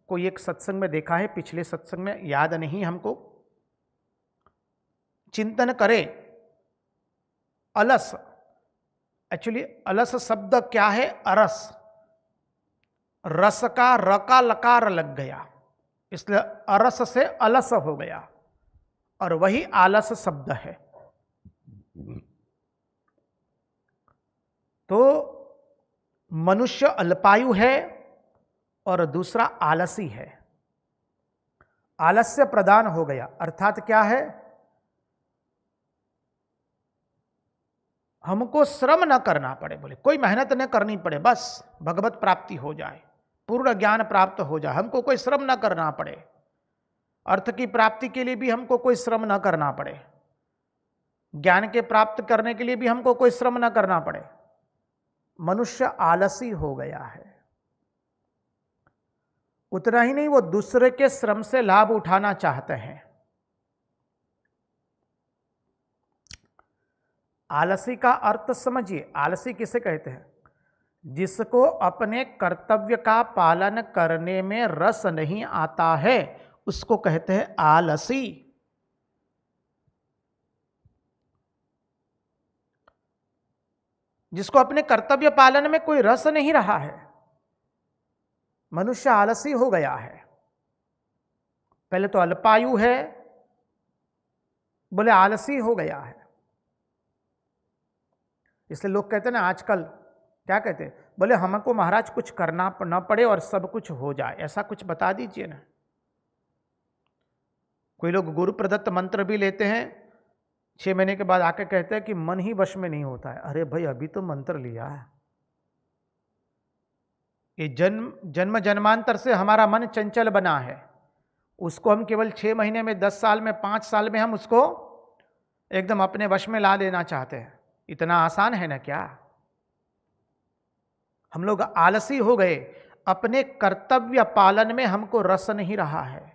कोई एक सत्संग में देखा है, पिछले सत्संग में, याद नहीं हमको। चिंतन करें, अलस, एक्चुअली अलस शब्द क्या है? अरस, रस का र का लकार लग गया, इसलिए अरस से अलस हो गया, और वही आलस शब्द है। तो मनुष्य अल्पायु है और दूसरा आलसी है, आलस्य प्रदान हो गया। अर्थात क्या है? हमको श्रम न करना पड़े, बोले कोई मेहनत न करनी पड़े, बस भगवत प्राप्ति हो जाए, पूर्ण ज्ञान प्राप्त हो जाए, हमको कोई श्रम न करना पड़े। अर्थ की प्राप्ति के लिए भी हमको कोई श्रम न करना पड़े, ज्ञान के प्राप्त करने के लिए भी हमको कोई श्रम न करना पड़े। मनुष्य आलसी हो गया है। उतना ही नहीं, वो दूसरे के श्रम से लाभ उठाना चाहते हैं। आलसी का अर्थ समझिए, आलसी किसे कहते हैं? जिसको अपने कर्तव्य का पालन करने में रस नहीं आता है, उसको कहते हैं आलसी। जिसको अपने कर्तव्य पालन में कोई रस नहीं रहा है, मनुष्य आलसी हो गया है। पहले तो अल्पायु है, बोले आलसी हो गया है। इसलिए लोग कहते हैं ना आजकल, क्या कहते हैं? बोले हमको महाराज कुछ करना न पड़े और सब कुछ हो जाए, ऐसा कुछ बता दीजिए ना। कोई लोग गुरु प्रदत्त मंत्र भी लेते हैं, 6 महीने के बाद आके कहते हैं कि मन ही वश में नहीं होता है। अरे भाई, अभी तो मंत्र लिया है। ये जन्म जन्मांतर से हमारा मन चंचल बना है, उसको हम केवल 6 महीने में, 10 साल में, 5 साल में हम उसको एकदम अपने वश में ला लेना चाहते हैं। इतना आसान है ना क्या? हम लोग आलसी हो गए, अपने कर्तव्य पालन में हमको रस नहीं रहा है।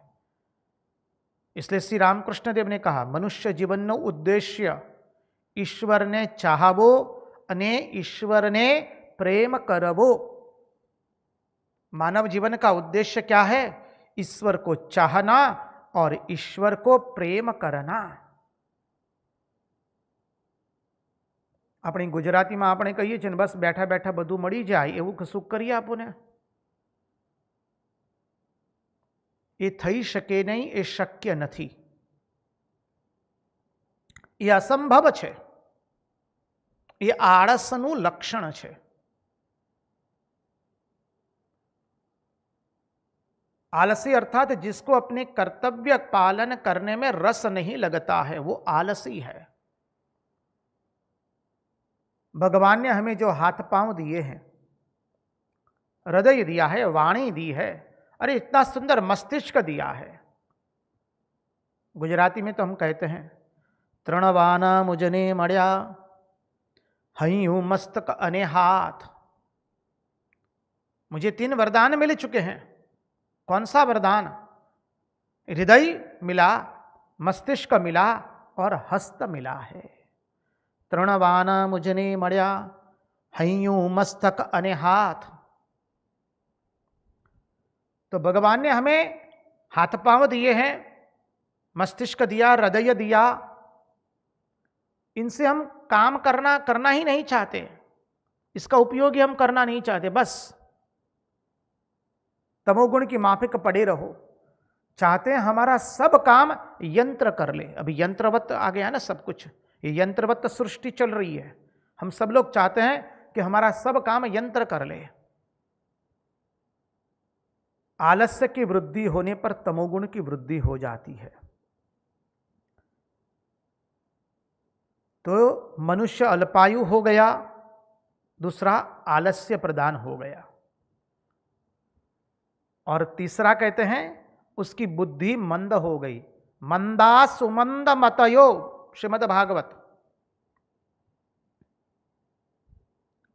इसलिए श्री रामकृष्ण देव ने कहा, मनुष्य जीवनનો ઉદ્દેશ્ય ઈશ્વરને ચાહવો અને ઈશ્વરને પ્રેમ કરવો। मानव जीवन का उद्देश्य क्या है? ईश्वर को चाहना और ईश्वर को प्रेम करना। अपनी गुजरातीમાં આપણે કહીએ છીએ ને, બસ બેઠા બેઠા બધું મળી જાય એવું સુખ કરીએ આપણને, એ થઈ શકે નહીં, એ શક્ય નથી, એ અસંભવ છે, એ આળસનું લક્ષણ છે। आलसी अर्थात जिसको अपने कर्तव्य पालन करने में रस नहीं लगता है, वो आलसी है। भगवान ने हमें जो हाथ पांव दिए हैं, हृदय दिया है, वाणी दी है, अरे इतना सुंदर मस्तिष्क दिया है। गुजराती में तो हम कहते हैं, त्रणवाना मुझने मळ्या हयूं मस्तक अने हाथ। मुझे 3 वरदान मिल चुके हैं। कौन सा वरदान? हृदय मिला, मस्तिष्क मिला और हस्त मिला है। त्रणवाना मुझने मळ्या हयूं मस्तक अने हाथ। तो भगवान ने हमें हाथ पांव दिए हैं, मस्तिष्क दिया, हृदय दिया। इनसे हम काम करना ही नहीं चाहते, इसका उपयोग ही हम करना नहीं चाहते। बस तमोगुण की माफिक पड़े रहो। चाहते हैं हमारा सब काम यंत्र कर ले। अभी यंत्रवत आ गया ना सब कुछ, ये यंत्रवत सृष्टि चल रही है। हम सब लोग चाहते हैं कि हमारा सब काम यंत्र कर ले। आलस्य की वृद्धि होने पर तमोगुण की वृद्धि हो जाती है। तो मनुष्य अल्पायु हो गया, दूसरा आलस्य प्रदान हो गया, और तीसरा कहते हैं उसकी बुद्धि मंद हो गई। मंदा सुमंद मतयो, श्रीमद् भागवत।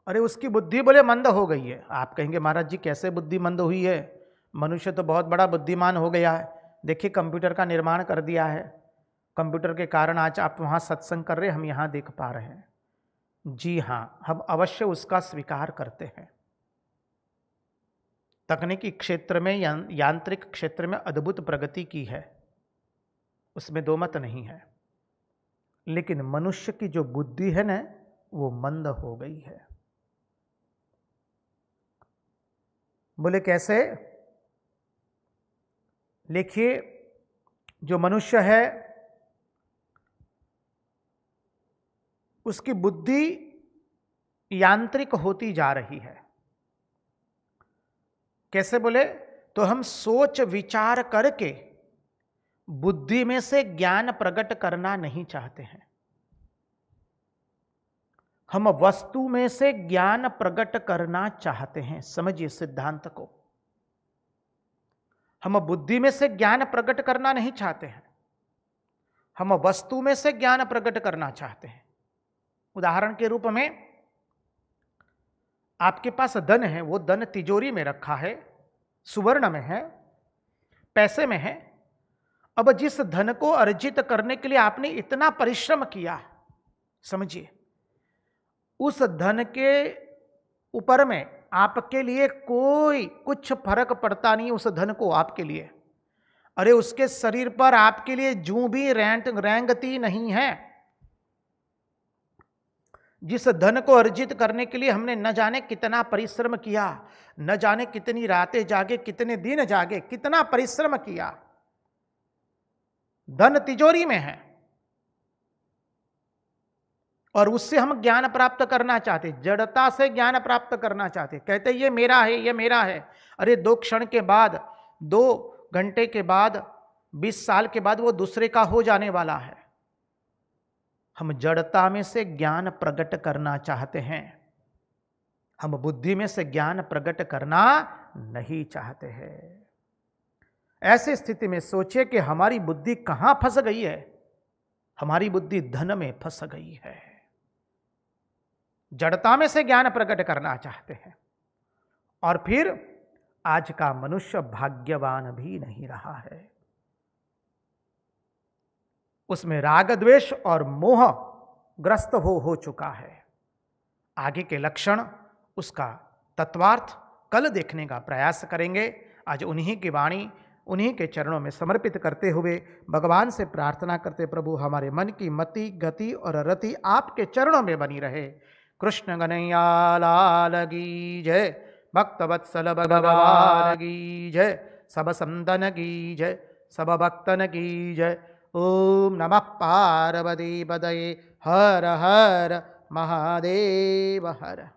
अरे उसकी बुद्धि बोले मंद हो गई है। आप कहेंगे महाराज जी कैसे बुद्धि मंद हुई है? मनुष्य तो बहुत बड़ा बुद्धिमान हो गया है। देखिए कंप्यूटर का निर्माण कर दिया है, कंप्यूटर के कारण आज आप वहां सत्संग कर रहे, हम यहां देख पा रहे हैं। जी हां, हम अवश्य उसका स्वीकार करते हैं। तकनीकी क्षेत्र में, यांत्रिक क्षेत्र में अद्भुत प्रगति की है, उसमें दो मत नहीं है। लेकिन मनुष्य की जो बुद्धि है ना, वो मंद हो गई है। बोले कैसे? देखिए, जो मनुष्य है उसकी बुद्धि यांत्रिक होती जा रही है। कैसे बोले? तो हम सोच विचार करके बुद्धि में से ज्ञान प्रकट करना नहीं चाहते हैं। हम वस्तु में से ज्ञान प्रकट करना चाहते हैं। समझिए सिद्धांत को। हम बुद्धि में से ज्ञान प्रकट करना नहीं चाहते हैं, हम वस्तु में से ज्ञान प्रकट करना चाहते हैं। उदाहरण के रूप में, आपके पास धन है, वो धन तिजोरी में रखा है, सुवर्ण में है, पैसे में है। अब जिस धन को अर्जित करने के लिए आपने इतना परिश्रम किया, समझिए उस धन के ऊपर में आपके लिए कोई कुछ फर्क पड़ता नहीं उस धन को आपके लिए। अरे उसके शरीर पर आपके लिए जूं भी रेंगती नहीं है। जिस धन को अर्जित करने के लिए हमने न जाने कितना परिश्रम किया, न जाने कितनी रातें जागे, कितने दिन जागे, कितना परिश्रम किया, धन तिजोरी में है और उससे हम ज्ञान प्राप्त करना चाहते, जड़ता से ज्ञान प्राप्त करना चाहते। कहते ये मेरा है, ये मेरा है। अरे 2 क्षण के बाद, 2 घंटे के बाद, 20 साल के बाद वो दूसरे का हो जाने वाला है। हम जड़ता में से ज्ञान प्रकट करना चाहते हैं, हम बुद्धि में से ज्ञान प्रकट करना नहीं चाहते हैं। ऐसी स्थिति में सोचिए कि हमारी बुद्धि कहां फंस गई है। हमारी बुद्धि धन में फंस गई है। जड़ता में से ज्ञान प्रकट करना चाहते हैं। और फिर आज का मनुष्य भाग्यवान भी नहीं रहा है। उसमें राग द्वेष और मोह ग्रस्त हो चुका है। आगे के लक्षण, उसका तत्वार्थ कल देखने का प्रयास करेंगे। आज उन्हीं की वाणी उन्हीं के चरणों में समर्पित करते हुए भगवान से प्रार्थना करते, प्रभु हमारे मन की मति गति और रति आपके चरणों में बनी रहे। कृष्ण कन्हैया लाल की जय, भक्तवत्सल भगवान की जय, सब संतन की जय, सब भक्तन की जय। ओम नमः पार्वती पतये, हर हर महादेव हर।